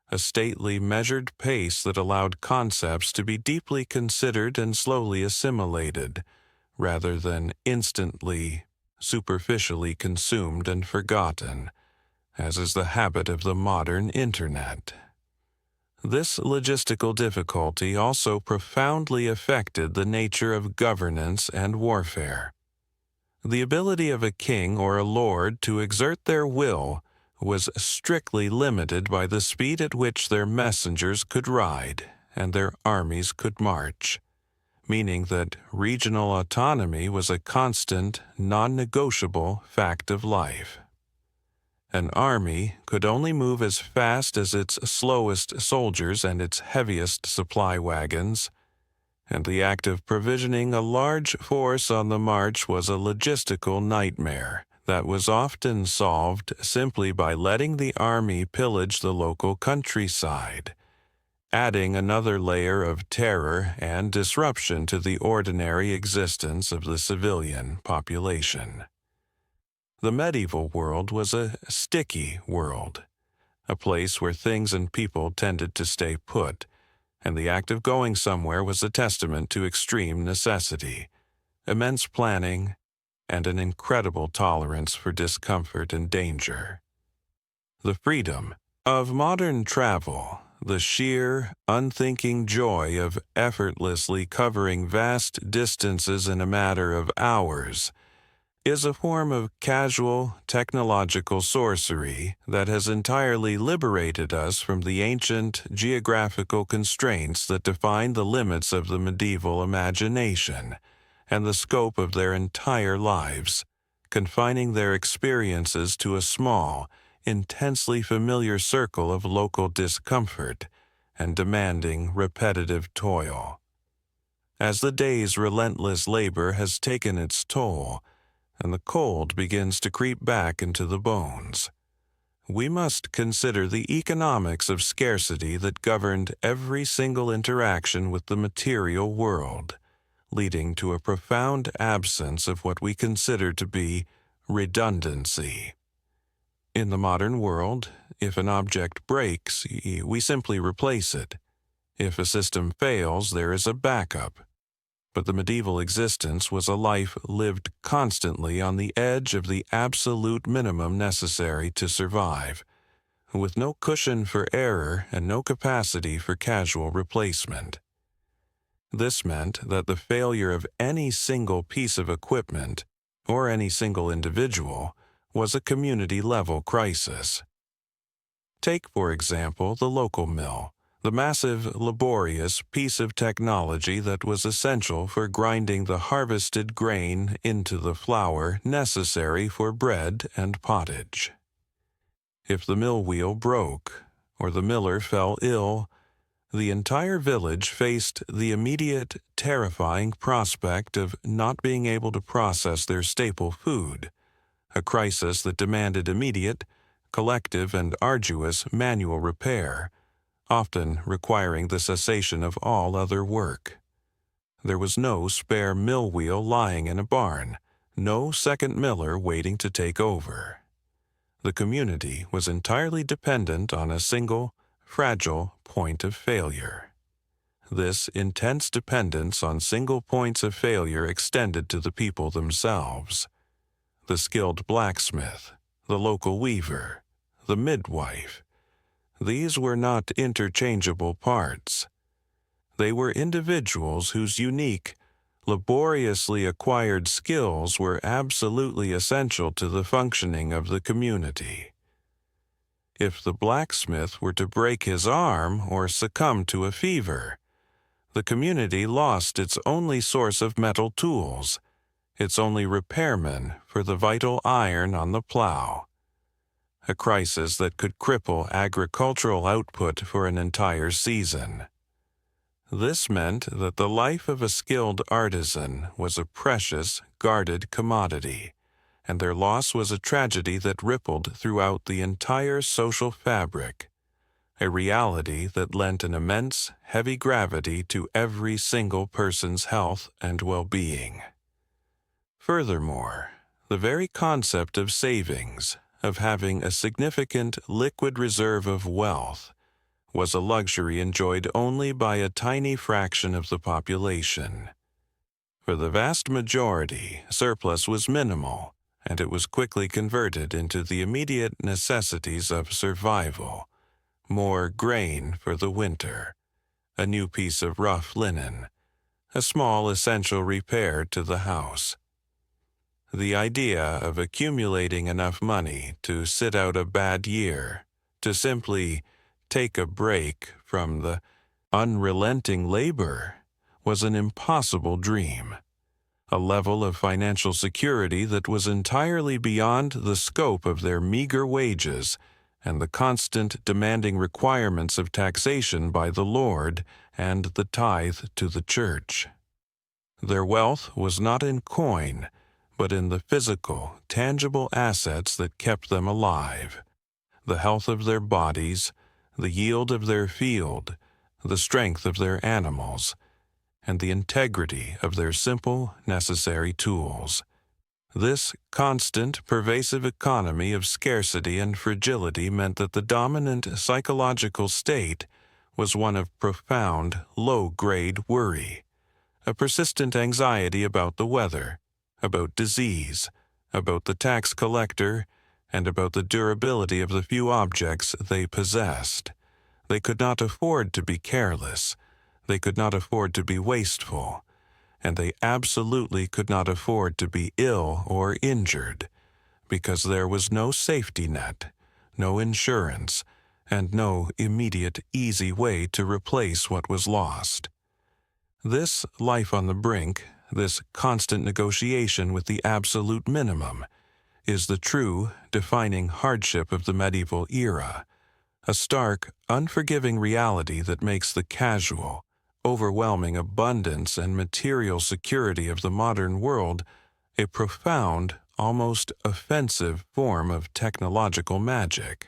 A stately, measured pace that allowed concepts to be deeply considered and slowly assimilated, rather than instantly, superficially consumed and forgotten, as is the habit of the modern Internet. This logistical difficulty also profoundly affected the nature of governance and warfare. The ability of a king or a lord to exert their will was strictly limited by the speed at which their messengers could ride and their armies could march, meaning that regional autonomy was a constant, non-negotiable fact of life. An army could only move as fast as its slowest soldiers and its heaviest supply wagons, and the act of provisioning a large force on the march was a logistical nightmare that was often solved simply by letting the army pillage the local countryside, adding another layer of terror and disruption to the ordinary existence of the civilian population. The medieval world was a sticky world, a place where things and people tended to stay put, and the act of going somewhere was a testament to extreme necessity, immense planning, and an incredible tolerance for discomfort and danger. The freedom of modern travel, the sheer, unthinking joy of effortlessly covering vast distances in a matter of hours, is a form of casual, technological sorcery that has entirely liberated us from the ancient geographical constraints that define the limits of the medieval imagination and the scope of their entire lives, confining their experiences to a small, intensely familiar circle of local discomfort and demanding repetitive toil. As the day's relentless labor has taken its toll, and the cold begins to creep back into the bones, we must consider the economics of scarcity that governed every single interaction with the material world, leading to a profound absence of what we consider to be redundancy. In the modern world, if an object breaks, we simply replace it. If a system fails, there is a backup. But the medieval existence was a life lived constantly on the edge of the absolute minimum necessary to survive, with no cushion for error and no capacity for casual replacement. This meant that the failure of any single piece of equipment, or any single individual, was a community-level crisis. Take, for example, the local mill, the massive, laborious piece of technology that was essential for grinding the harvested grain into the flour necessary for bread and pottage. If the mill wheel broke, or the miller fell ill, the entire village faced the immediate, terrifying prospect of not being able to process their staple food, a crisis that demanded immediate, collective, and arduous manual repair, often requiring the cessation of all other work. There was no spare mill wheel lying in a barn, no second Miller waiting to take over. The community was entirely dependent on a single, fragile point of failure. This intense dependence on single points of failure extended to the people themselves. The skilled blacksmith, the local weaver, the midwife. These were not interchangeable parts. They were individuals whose unique, laboriously acquired skills were absolutely essential to the functioning of the community. If the blacksmith were to break his arm or succumb to a fever, the community lost its only source of metal tools, its only repairman for the vital iron on the plow. A crisis that could cripple agricultural output for an entire season. This meant that the life of a skilled artisan was a precious, guarded commodity, and their loss was a tragedy that rippled throughout the entire social fabric, a reality that lent an immense, heavy gravity to every single person's health and well-being. Furthermore, the very concept of savings, of having a significant liquid reserve of wealth, was a luxury enjoyed only by a tiny fraction of the population. For the vast majority, surplus was minimal, and it was quickly converted into the immediate necessities of survival. More grain for the winter, a new piece of rough linen, a small essential repair to the house. The idea of accumulating enough money to sit out a bad year, to simply take a break from the unrelenting labor, was an impossible dream, a level of financial security that was entirely beyond the scope of their meager wages and the constant demanding requirements of taxation by the Lord and the tithe to the church. Their wealth was not in coin, but in the physical, tangible assets that kept them alive, the health of their bodies, the yield of their field, the strength of their animals, and the integrity of their simple, necessary tools. This constant, pervasive economy of scarcity and fragility meant that the dominant psychological state was one of profound, low-grade worry, a persistent anxiety about the weather, about disease, about the tax collector, and about the durability of the few objects they possessed. They could not afford to be careless. They could not afford to be wasteful. And they absolutely could not afford to be ill or injured, because there was no safety net, no insurance, and no immediate, easy way to replace what was lost. This life on the brink, this constant negotiation with the absolute minimum, is the true, defining hardship of the medieval era, a stark, unforgiving reality that makes the casual, overwhelming abundance and material security of the modern world a profound, almost offensive form of technological magic.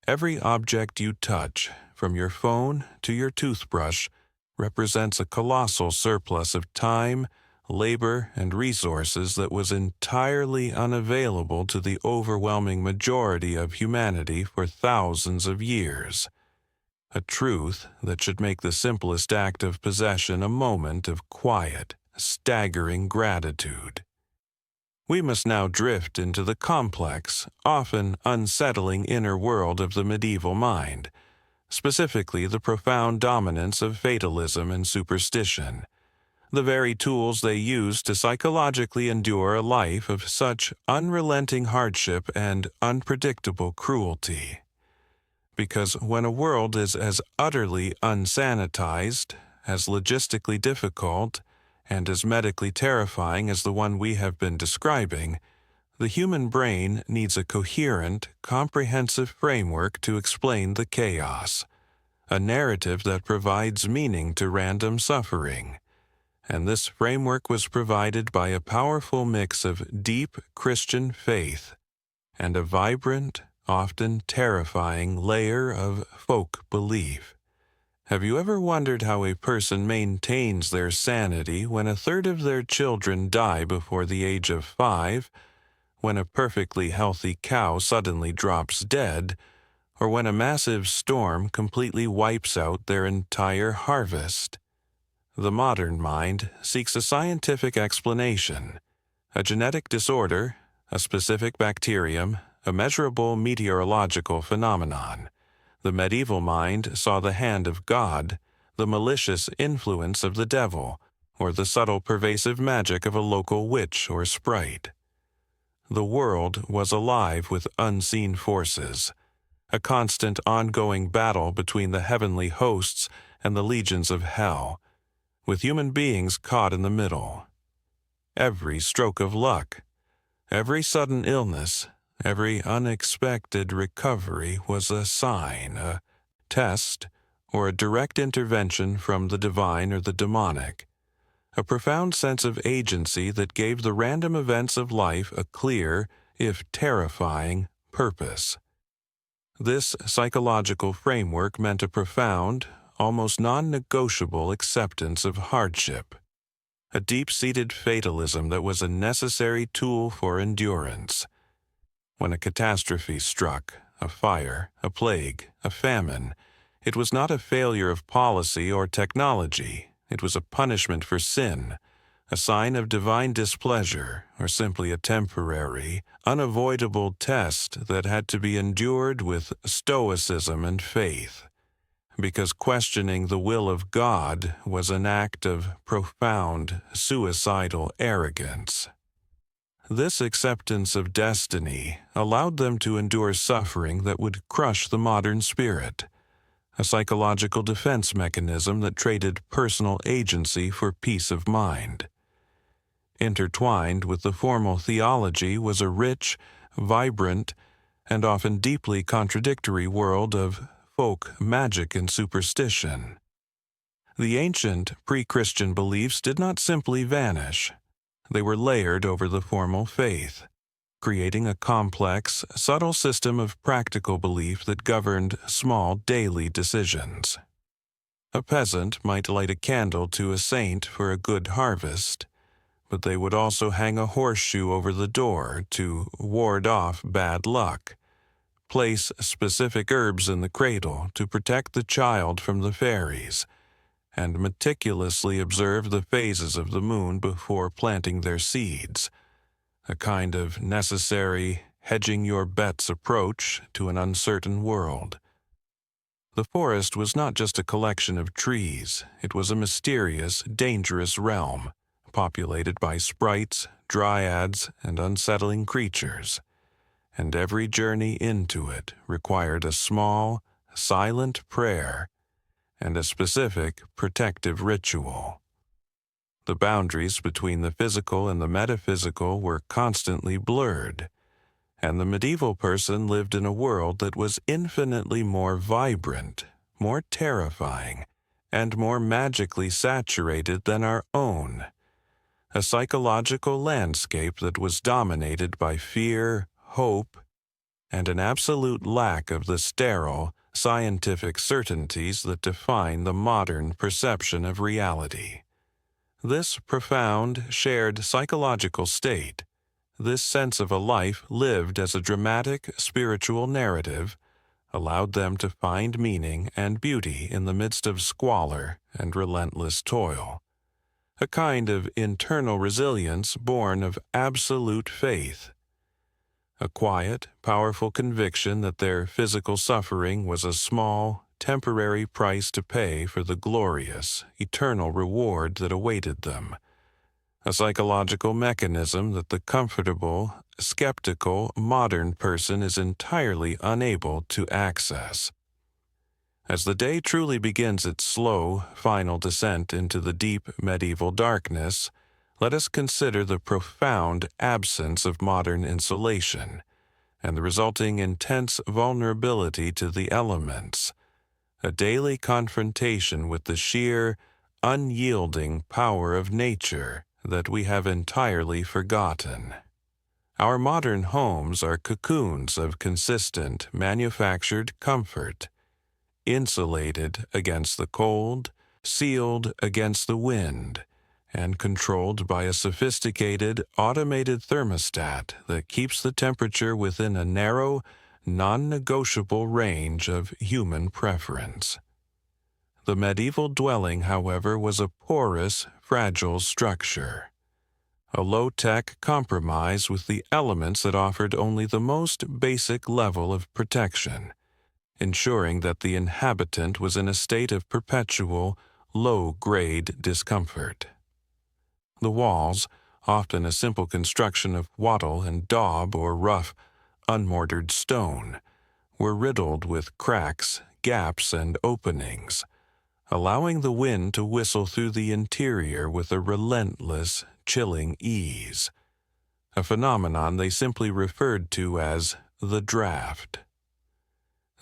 Every object you touch, from your phone to your toothbrush, represents a colossal surplus of time, labor, and resources that was entirely unavailable to the overwhelming majority of humanity for thousands of years. A truth that should make the simplest act of possession a moment of quiet, staggering gratitude. We must now drift into the complex, often unsettling inner world of the medieval mind, specifically the profound dominance of fatalism and superstition, the very tools they used to psychologically endure a life of such unrelenting hardship and unpredictable cruelty. Because when a world is as utterly unsanitized, as logistically difficult, and as medically terrifying as the one we have been describing, the human brain needs a coherent, comprehensive framework to explain the chaos, a narrative that provides meaning to random suffering. And this framework was provided by a powerful mix of deep Christian faith and a vibrant, often terrifying layer of folk belief, Have you ever wondered how a person maintains their sanity when a third of their children die before the age of 5, when a perfectly healthy cow suddenly drops dead, or when a massive storm completely wipes out their entire harvest? The modern mind seeks a scientific explanation, a genetic disorder, a specific bacterium, a measurable meteorological phenomenon. The medieval mind saw the hand of God, the malicious influence of the devil, or the subtle pervasive magic of a local witch or sprite. The world was alive with unseen forces, a constant ongoing battle between the heavenly hosts and the legions of hell, with human beings caught in the middle. Every stroke of luck, every sudden illness, every unexpected recovery was a sign, a test, or a direct intervention from the divine or the demonic, a profound sense of agency that gave the random events of life a clear, if terrifying, purpose. This psychological framework meant a profound, almost non-negotiable acceptance of hardship, a deep-seated fatalism that was a necessary tool for endurance. When a catastrophe struck, a fire, a plague, a famine, it was not a failure of policy or technology. It was a punishment for sin, a sign of divine displeasure, or simply a temporary, unavoidable test that had to be endured with stoicism and faith, because questioning the will of God was an act of profound, suicidal arrogance. This acceptance of destiny allowed them to endure suffering that would crush the modern spirit, a psychological defense mechanism that traded personal agency for peace of mind. Intertwined with the formal theology was a rich, vibrant, and often deeply contradictory world of folk magic and superstition. The ancient pre-Christian beliefs did not simply vanish. They were layered over the formal faith, creating a complex, subtle system of practical belief that governed small daily decisions. A peasant might light a candle to a saint for a good harvest, but they would also hang a horseshoe over the door to ward off bad luck, place specific herbs in the cradle to protect the child from the fairies, and meticulously observe the phases of the moon before planting their seeds, a kind of necessary hedging your bets approach to an uncertain world. The forest was not just a collection of trees, it was a mysterious, dangerous realm, populated by sprites, dryads, and unsettling creatures, and every journey into it required a small, silent prayer and a specific protective ritual. The boundaries between the physical and the metaphysical were constantly blurred, and the medieval person lived in a world that was infinitely more vibrant, more terrifying, and more magically saturated than our own, a psychological landscape that was dominated by fear, hope, and an absolute lack of the sterile, scientific certainties that define the modern perception of reality. This profound, shared psychological state, this sense of a life lived as a dramatic, spiritual narrative, allowed them to find meaning and beauty in the midst of squalor and relentless toil, a kind of internal resilience born of absolute faith, a quiet, powerful conviction that their physical suffering was a small, temporary price to pay for the glorious, eternal reward that awaited them, a psychological mechanism that the comfortable, skeptical, modern person is entirely unable to access. As the day truly begins its slow, final descent into the deep medieval darkness, let us consider the profound absence of modern insulation and the resulting intense vulnerability to the elements, a daily confrontation with the sheer, unyielding power of nature that we have entirely forgotten. Our modern homes are cocoons of consistent, manufactured comfort, insulated against the cold, sealed against the wind, and controlled by a sophisticated automated thermostat that keeps the temperature within a narrow, non-negotiable range of human preference. The medieval dwelling, however, was a porous, fragile structure, a low-tech compromise with the elements that offered only the most basic level of protection, ensuring that the inhabitant was in a state of perpetual, low-grade discomfort. The walls, often a simple construction of wattle and daub or rough, unmortared stone, were riddled with cracks, gaps, and openings, allowing the wind to whistle through the interior with a relentless, chilling ease, a phenomenon they simply referred to as the draft.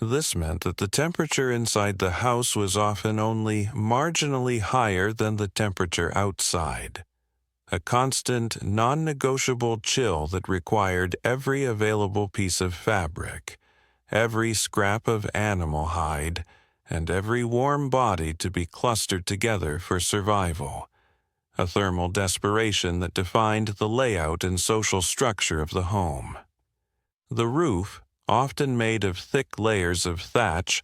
This meant that the temperature inside the house was often only marginally higher than the temperature outside, a constant, non-negotiable chill that required every available piece of fabric, every scrap of animal hide, and every warm body to be clustered together for survival, a thermal desperation that defined the layout and social structure of the home. The roof, often made of thick layers of thatch,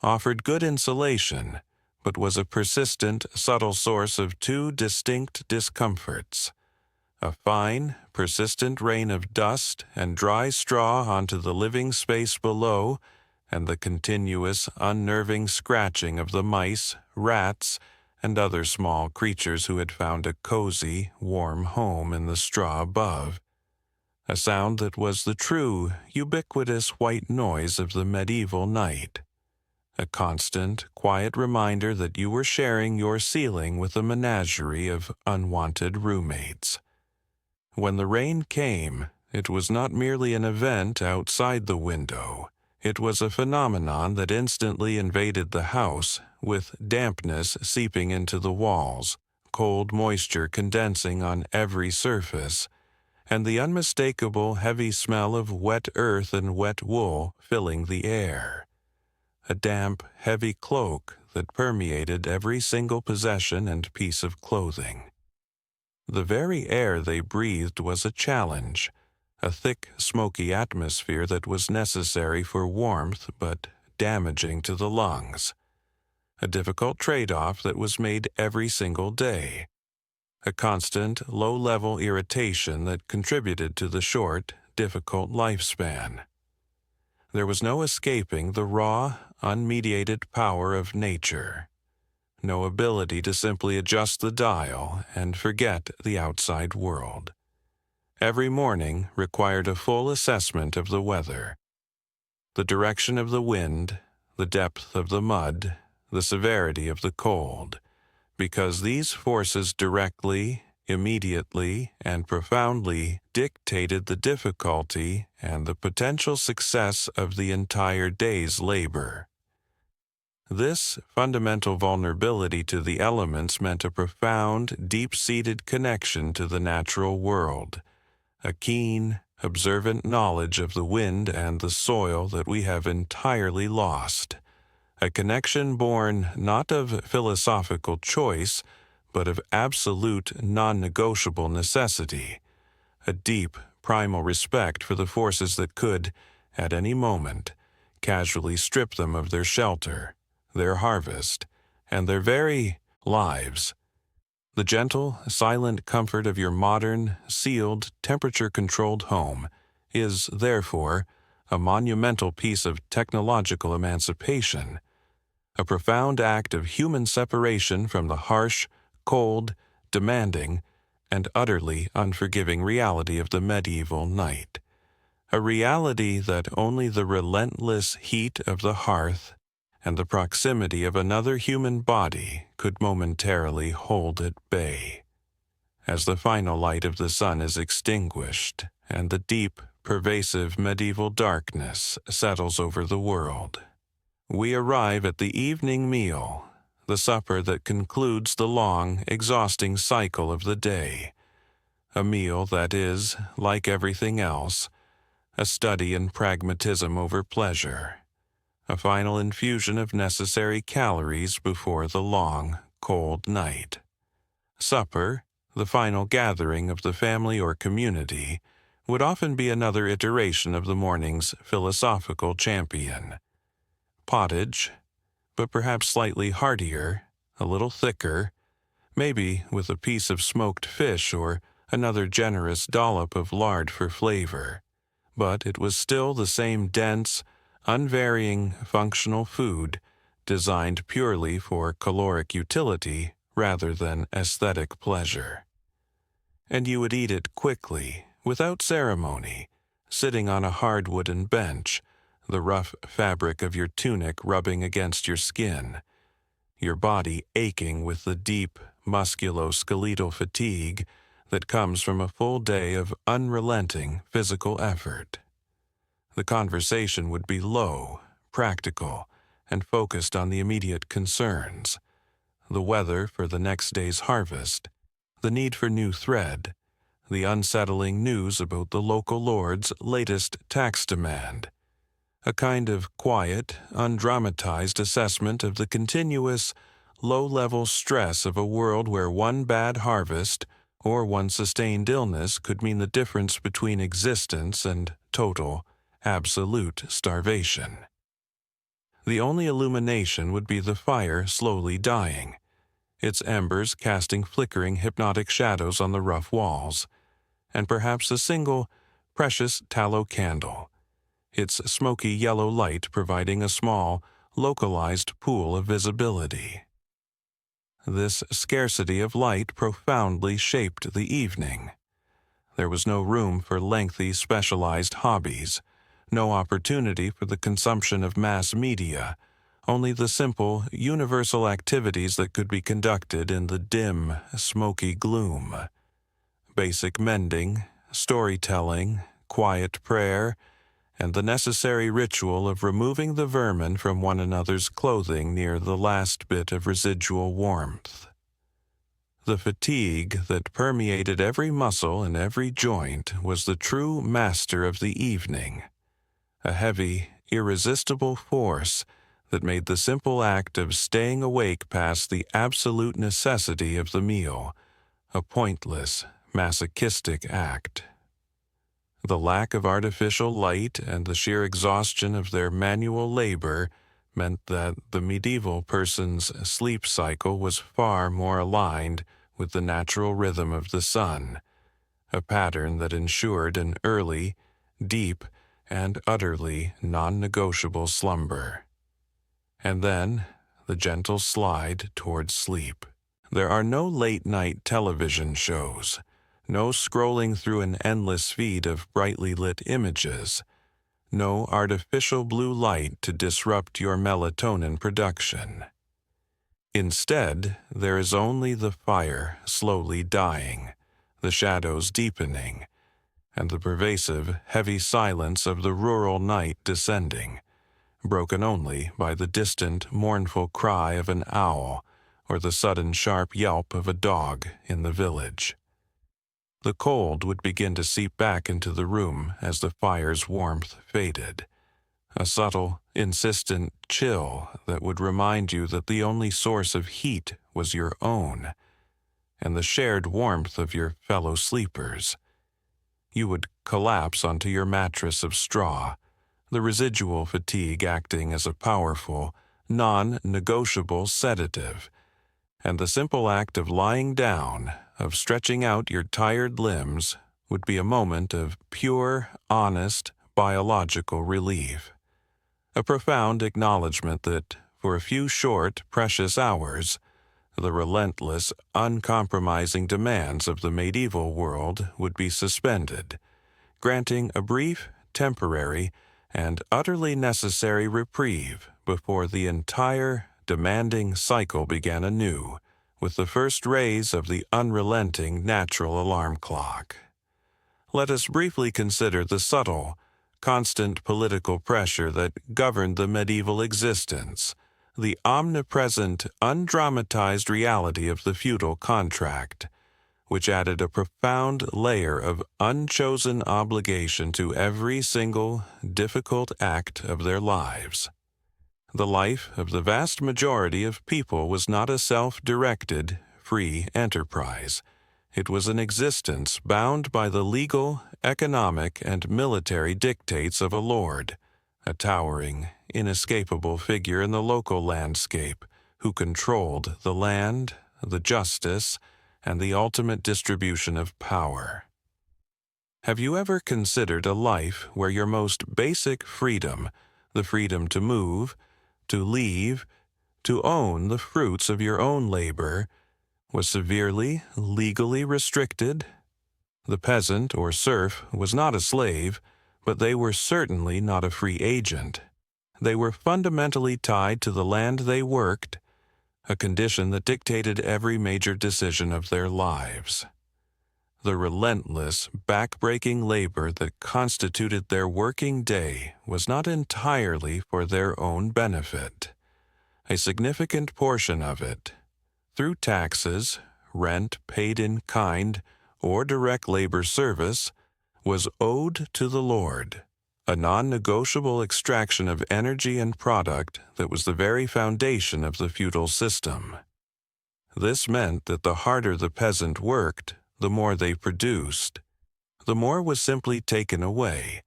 offered good insulation, but was a persistent, subtle source of two distinct discomforts: a fine, persistent rain of dust and dry straw onto the living space below, and the continuous, unnerving scratching of the mice, rats, and other small creatures who had found a cozy, warm home in the straw above, a sound that was the true, ubiquitous white noise of the medieval night, a constant, quiet reminder that you were sharing your ceiling with a menagerie of unwanted roommates. When the rain came, it was not merely an event outside the window. It was a phenomenon that instantly invaded the house, with dampness seeping into the walls, cold moisture condensing on every surface, and the unmistakable heavy smell of wet earth and wet wool filling the air. A damp, heavy cloak that permeated every single possession and piece of clothing. The very air they breathed was a challenge, a thick, smoky atmosphere that was necessary for warmth but damaging to the lungs. A difficult trade-off that was made every single day. A constant, low-level irritation that contributed to the short, difficult lifespan. There was no escaping the raw, unmediated power of nature. No ability to simply adjust the dial and forget the outside world. Every morning required a full assessment of the weather. The direction of the wind, the depth of the mud, the severity of the cold, because these forces directly, immediately, and profoundly dictated the difficulty and the potential success of the entire day's labor. This fundamental vulnerability to the elements meant a profound, deep-seated connection to the natural world, a keen, observant knowledge of the wind and the soil that we have entirely lost, a connection born not of philosophical choice, but of absolute non-negotiable necessity, a deep, primal respect for the forces that could, at any moment, casually strip them of their shelter, their harvest, and their very lives. The gentle, silent comfort of your modern, sealed, temperature-controlled home is, therefore, a monumental piece of technological emancipation, a profound act of human separation from the harsh, cold, demanding, and utterly unforgiving reality of the medieval night, a reality that only the relentless heat of the hearth and the proximity of another human body could momentarily hold at bay. As the final light of the sun is extinguished and the deep, pervasive medieval darkness settles over the world, we arrive at the evening meal, the supper that concludes the long, exhausting cycle of the day, a meal that is, like everything else, a study in pragmatism over pleasure, a final infusion of necessary calories before the long, cold night. Supper, the final gathering of the family or community, would often be another iteration of the morning's philosophical champion. Pottage, but perhaps slightly heartier, a little thicker, maybe with a piece of smoked fish or another generous dollop of lard for flavor. But it was still the same dense, unvarying, functional food designed purely for caloric utility rather than aesthetic pleasure. And you would eat it quickly, without ceremony, sitting on a hard wooden bench, the rough fabric of your tunic rubbing against your skin, your body aching with the deep, musculoskeletal fatigue that comes from a full day of unrelenting physical effort. The conversation would be low, practical, and focused on the immediate concerns: the weather for the next day's harvest, the need for new thread, the unsettling news about the local lord's latest tax demand, a kind of quiet, undramatized assessment of the continuous, low-level stress of a world where one bad harvest or one sustained illness could mean the difference between existence and total, absolute starvation. The only illumination would be the fire slowly dying, its embers casting flickering hypnotic shadows on the rough walls, and perhaps a single, precious tallow candle, its smoky yellow light providing a small, localized pool of visibility. This scarcity of light profoundly shaped the evening. There was no room for lengthy, specialized hobbies, no opportunity for the consumption of mass media, only the simple, universal activities that could be conducted in the dim, smoky gloom. Basic mending, storytelling, quiet prayer, and the necessary ritual of removing the vermin from one another's clothing near the last bit of residual warmth. The fatigue that permeated every muscle and every joint was the true master of the evening, a heavy, irresistible force that made the simple act of staying awake past the absolute necessity of the meal a pointless, masochistic act. The lack of artificial light and the sheer exhaustion of their manual labor meant that the medieval person's sleep cycle was far more aligned with the natural rhythm of the sun, a pattern that ensured an early, deep, and utterly non-negotiable slumber. And then the gentle slide toward sleep. There are no late-night television shows, no scrolling through an endless feed of brightly lit images, no artificial blue light to disrupt your melatonin production. Instead, there is only the fire slowly dying, the shadows deepening, and the pervasive, heavy silence of the rural night descending, broken only by the distant, mournful cry of an owl or the sudden sharp yelp of a dog in the village. The cold would begin to seep back into the room as the fire's warmth faded, a subtle, insistent chill that would remind you that the only source of heat was your own, and the shared warmth of your fellow sleepers. You would collapse onto your mattress of straw, the residual fatigue acting as a powerful, non-negotiable sedative, and the simple act of lying down, of stretching out your tired limbs, would be a moment of pure, honest, biological relief. A profound acknowledgement that, for a few short, precious hours, the relentless, uncompromising demands of the medieval world would be suspended, granting a brief, temporary, and utterly necessary reprieve before the entire, demanding cycle began anew, with the first rays of the unrelenting natural alarm clock. Let us briefly consider the subtle, constant political pressure that governed the medieval existence, the omnipresent, undramatized reality of the feudal contract, which added a profound layer of unchosen obligation to every single, difficult act of their lives. The life of the vast majority of people was not a self-directed, free enterprise. It was an existence bound by the legal, economic, and military dictates of a lord, a towering, inescapable figure in the local landscape who controlled the land, the justice, and the ultimate distribution of power. Have you ever considered a life where your most basic freedom, the freedom to move, to leave, to own the fruits of your own labor, was severely, legally restricted? The peasant or serf was not a slave, but they were certainly not a free agent. They were fundamentally tied to the land they worked, a condition that dictated every major decision of their lives. The relentless, back-breaking labor that constituted their working day was not entirely for their own benefit. A significant portion of it, through taxes, rent paid in kind, or direct labor service, was owed to the Lord, a non-negotiable extraction of energy and product that was the very foundation of the feudal system. This meant that the harder the peasant worked, the more they produced. The more was simply taken away,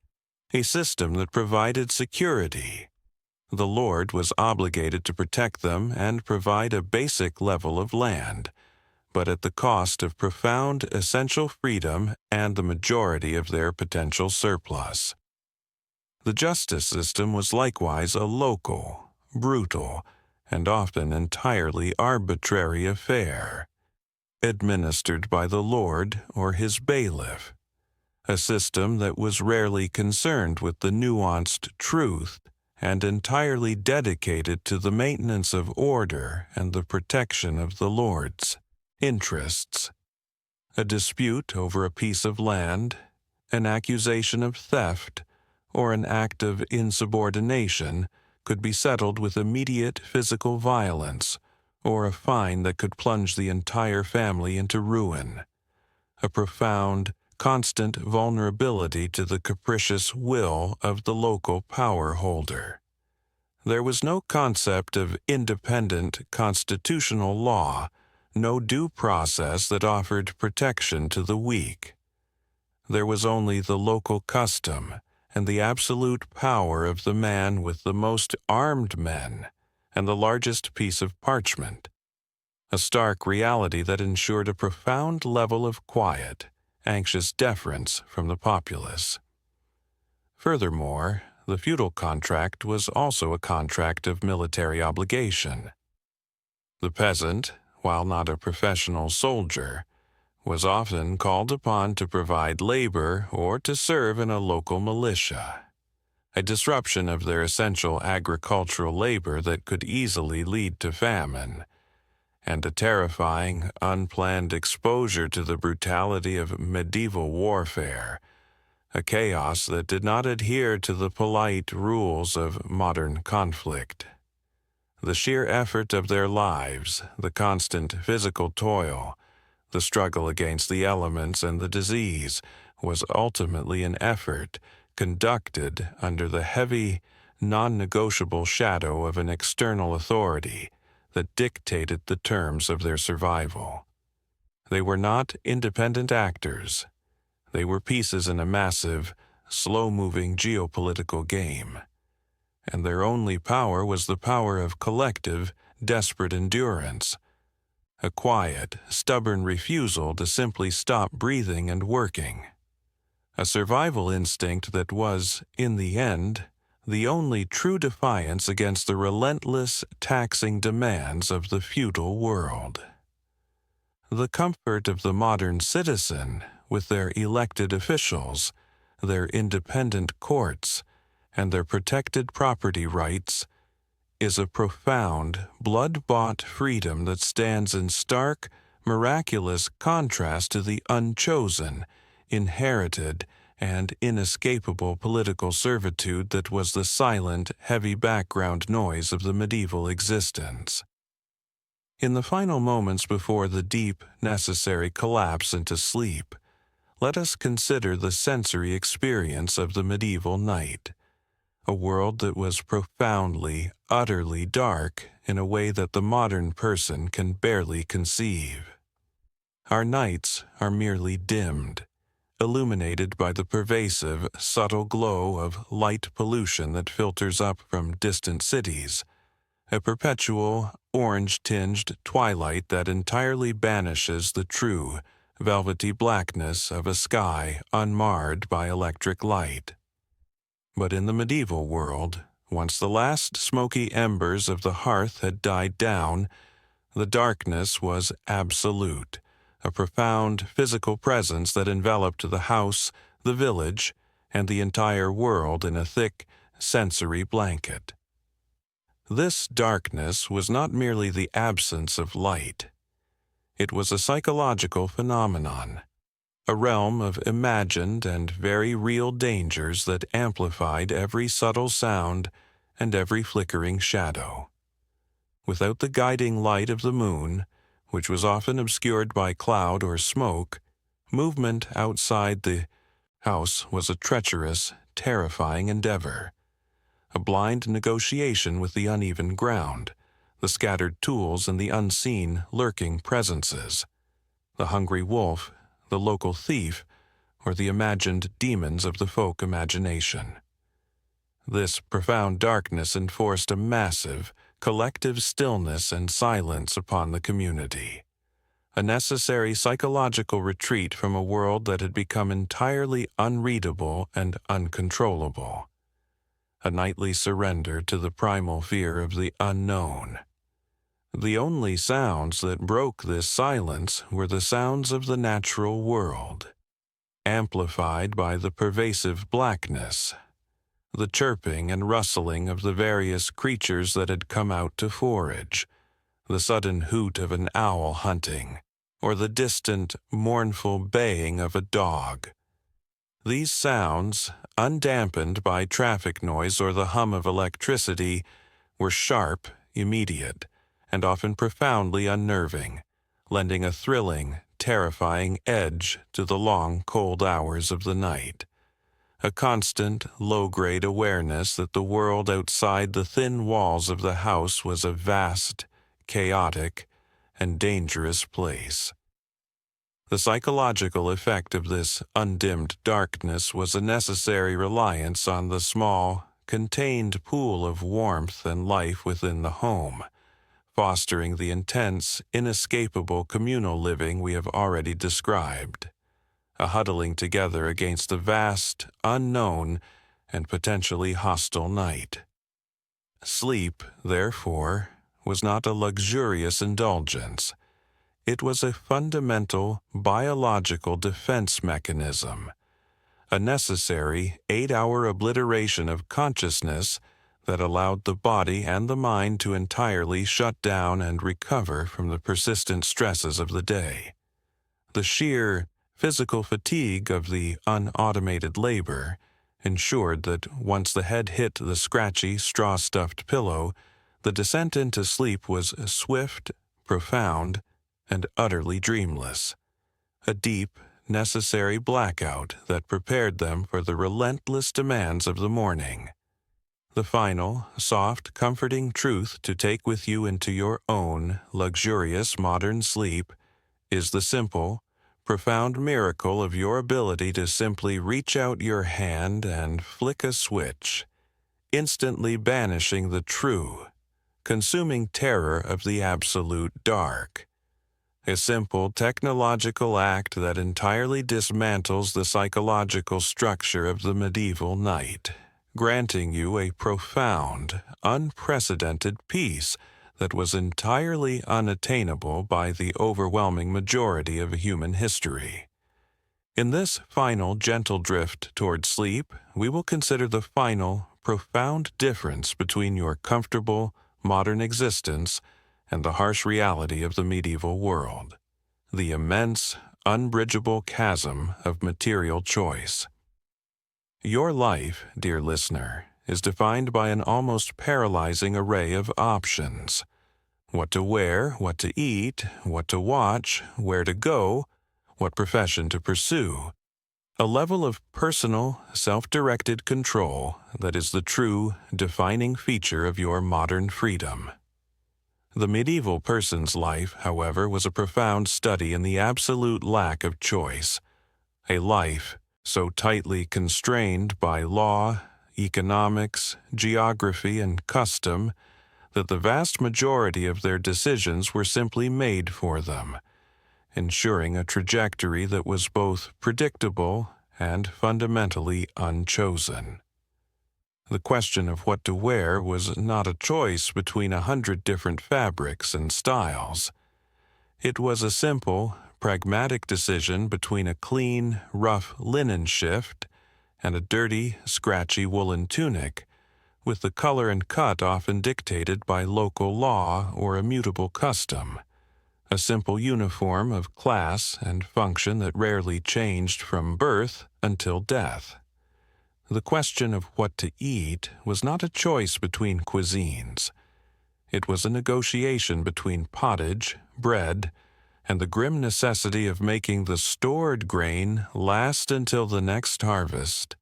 a system that provided security. The Lord was obligated to protect them and provide a basic level of land, but at the cost of profound essential freedom and the majority of their potential surplus. The justice system was likewise a local, brutal, and often entirely arbitrary affair, administered by the Lord or his bailiff, a system that was rarely concerned with the nuanced truth and entirely dedicated to the maintenance of order and the protection of the Lord's interests. A dispute over a piece of land, an accusation of theft, or an act of insubordination could be settled with immediate physical violence, or a fine that could plunge the entire family into ruin. A profound, constant vulnerability to the capricious will of the local power holder. There was no concept of independent constitutional law, no due process that offered protection to the weak. There was only the local custom and the absolute power of the man with the most armed men and the largest piece of parchment, a stark reality that ensured a profound level of quiet, anxious deference from the populace. Furthermore, the feudal contract was also a contract of military obligation. The peasant, while not a professional soldier, was often called upon to provide labor or to serve in a local militia, a disruption of their essential agricultural labor that could easily lead to famine, and a terrifying, unplanned exposure to the brutality of medieval warfare, a chaos that did not adhere to the polite rules of modern conflict. The sheer effort of their lives, the constant physical toil, the struggle against the elements and the disease, was ultimately an effort conducted under the heavy, non-negotiable shadow of an external authority that dictated the terms of their survival. They were not independent actors. They were pieces in a massive, slow-moving geopolitical game, and their only power was the power of collective, desperate endurance, a quiet, stubborn refusal to simply stop breathing and working, a survival instinct that was, in the end, the only true defiance against the relentless, taxing demands of the feudal world. The comfort of the modern citizen, with their elected officials, their independent courts, and their protected property rights, is a profound, blood-bought freedom that stands in stark, miraculous contrast to the unchosen, inherited, and inescapable political servitude that was the silent, heavy background noise of the medieval existence. In the final moments before the deep, necessary collapse into sleep, let us consider the sensory experience of the medieval night. a world that was profoundly, utterly dark in a way that the modern person can barely conceive. Our nights are merely dimmed, illuminated by the pervasive, subtle glow of light pollution that filters up from distant cities, a perpetual, orange-tinged twilight that entirely banishes the true, velvety blackness of a sky unmarred by electric light. But in the medieval world, once the last smoky embers of the hearth had died down, the darkness was absolute, a profound physical presence that enveloped the house, the village, and the entire world in a thick, sensory blanket. This darkness was not merely the absence of light. It was a psychological phenomenon, a realm of imagined and very real dangers that amplified every subtle sound and every flickering shadow. Without the guiding light of the moon, which was often obscured by cloud or smoke, movement outside the house was a treacherous, terrifying endeavor, a blind negotiation with the uneven ground, the scattered tools and the unseen, lurking presences, the hungry wolf, the local thief, or the imagined demons of the folk imagination. This profound darkness enforced a massive, collective stillness and silence upon the community, a necessary psychological retreat from a world that had become entirely unreadable and uncontrollable, a nightly surrender to the primal fear of the unknown. The only sounds that broke this silence were the sounds of the natural world, amplified by the pervasive blackness, the chirping and rustling of the various creatures that had come out to forage, the sudden hoot of an owl hunting, or the distant, mournful baying of a dog. These sounds, undampened by traffic noise or the hum of electricity, were sharp, immediate, and often profoundly unnerving, lending a thrilling, terrifying edge to the long, cold hours of the night. A constant, low-grade awareness that the world outside the thin walls of the house was a vast, chaotic, and dangerous place. The psychological effect of this undimmed darkness was a necessary reliance on the small, contained pool of warmth and life within the home, fostering the intense, inescapable communal living we have already described, a huddling together against the vast, unknown, and potentially hostile night. Sleep, therefore, was not a luxurious indulgence. It was a fundamental biological defense mechanism, a necessary 8-hour obliteration of consciousness that allowed the body and the mind to entirely shut down and recover from the persistent stresses of the day. The sheer physical fatigue of the unautomated labor ensured that once the head hit the scratchy, straw-stuffed pillow, the descent into sleep was swift, profound, and utterly dreamless, a deep, necessary blackout that prepared them for the relentless demands of the morning. The final, soft, comforting truth to take with you into your own luxurious modern sleep is the simple, profound miracle of your ability to simply reach out your hand and flick a switch, instantly banishing the true, consuming terror of the absolute dark. A simple technological act that entirely dismantles the psychological structure of the medieval night, granting you a profound, unprecedented peace that was entirely unattainable by the overwhelming majority of human history. In this final gentle drift toward sleep, we will consider the final, profound difference between your comfortable, modern existence and the harsh reality of the medieval world, the immense, unbridgeable chasm of material choice. Your life, dear listener, is defined by an almost paralyzing array of options. What to wear, what to eat, what to watch, where to go, what profession to pursue. a level of personal, self-directed control that is the true, defining feature of your modern freedom. The medieval person's life, however, was a profound study in the absolute lack of choice, a life so tightly constrained by law, economics, geography, and custom that the vast majority of their decisions were simply made for them, ensuring a trajectory that was both predictable and fundamentally unchosen. The question of what to wear was not a choice between 100 different fabrics and styles. It was a simple, pragmatic decision between a clean, rough linen shift and a dirty, scratchy woolen tunic, with the color and cut often dictated by local law or immutable custom. A simple uniform of class and function that rarely changed from birth until death. The question of what to eat was not a choice between cuisines. It was a negotiation between pottage, bread, and the grim necessity of making the stored grain last until the next harvest.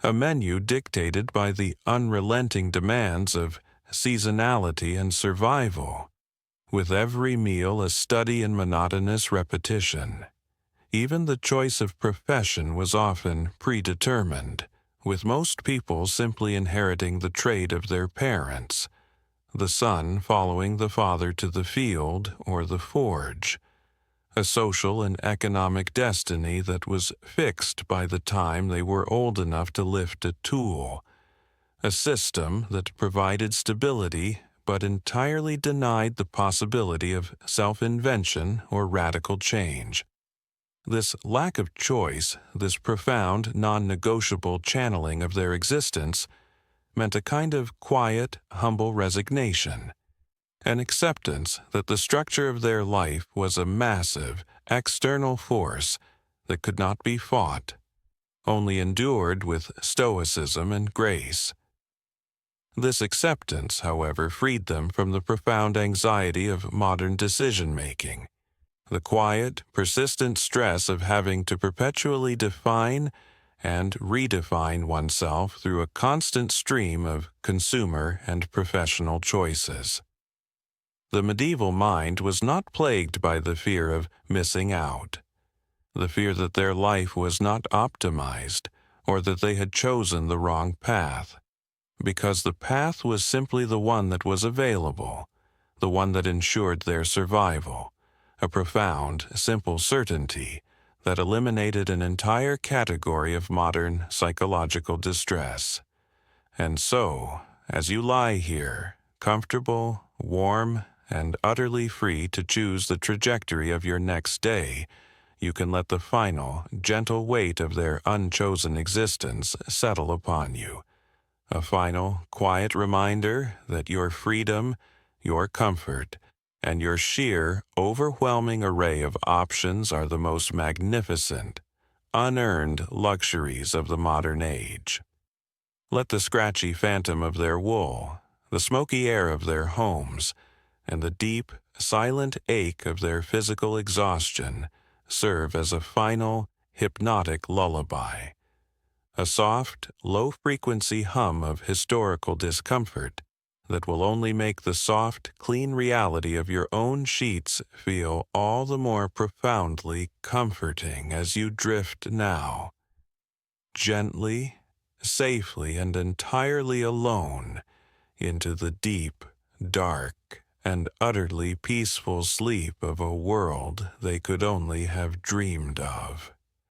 A menu dictated by the unrelenting demands of seasonality and survival, with every meal a study in monotonous repetition. Even the choice of profession was often predetermined, with most people simply inheriting the trade of their parents, the son following the father to the field or the forge, a social and economic destiny that was fixed by the time they were old enough to lift a tool, a system that provided stability but entirely denied the possibility of self-invention or radical change. This lack of choice, this profound, non-negotiable channeling of their existence, meant a kind of quiet, humble resignation, an acceptance that the structure of their life was a massive, external force that could not be fought, only endured with stoicism and grace. This acceptance, however, freed them from the profound anxiety of modern decision-making, the quiet, persistent stress of having to perpetually define and redefine oneself through a constant stream of consumer and professional choices. The medieval mind was not plagued by the fear of missing out, the fear that their life was not optimized or that they had chosen the wrong path, because the path was simply the one that was available, the one that ensured their survival, a profound, simple certainty that eliminated an entire category of modern psychological distress. And so, as you lie here, comfortable, warm, and utterly free to choose the trajectory of your next day, you can let the final, gentle weight of their unchosen existence settle upon you. A final, quiet reminder that your freedom, your comfort, and your sheer, overwhelming array of options are the most magnificent, unearned luxuries of the modern age. Let the scratchy phantom of their wool, the smoky air of their homes, and the deep, silent ache of their physical exhaustion serve as a final, hypnotic lullaby. A soft, low-frequency hum of historical discomfort that will only make the soft, clean reality of your own sheets feel all the more profoundly comforting as you drift now, gently, safely, and entirely alone, into the deep, dark, and utterly peaceful sleep of a world they could only have dreamed of.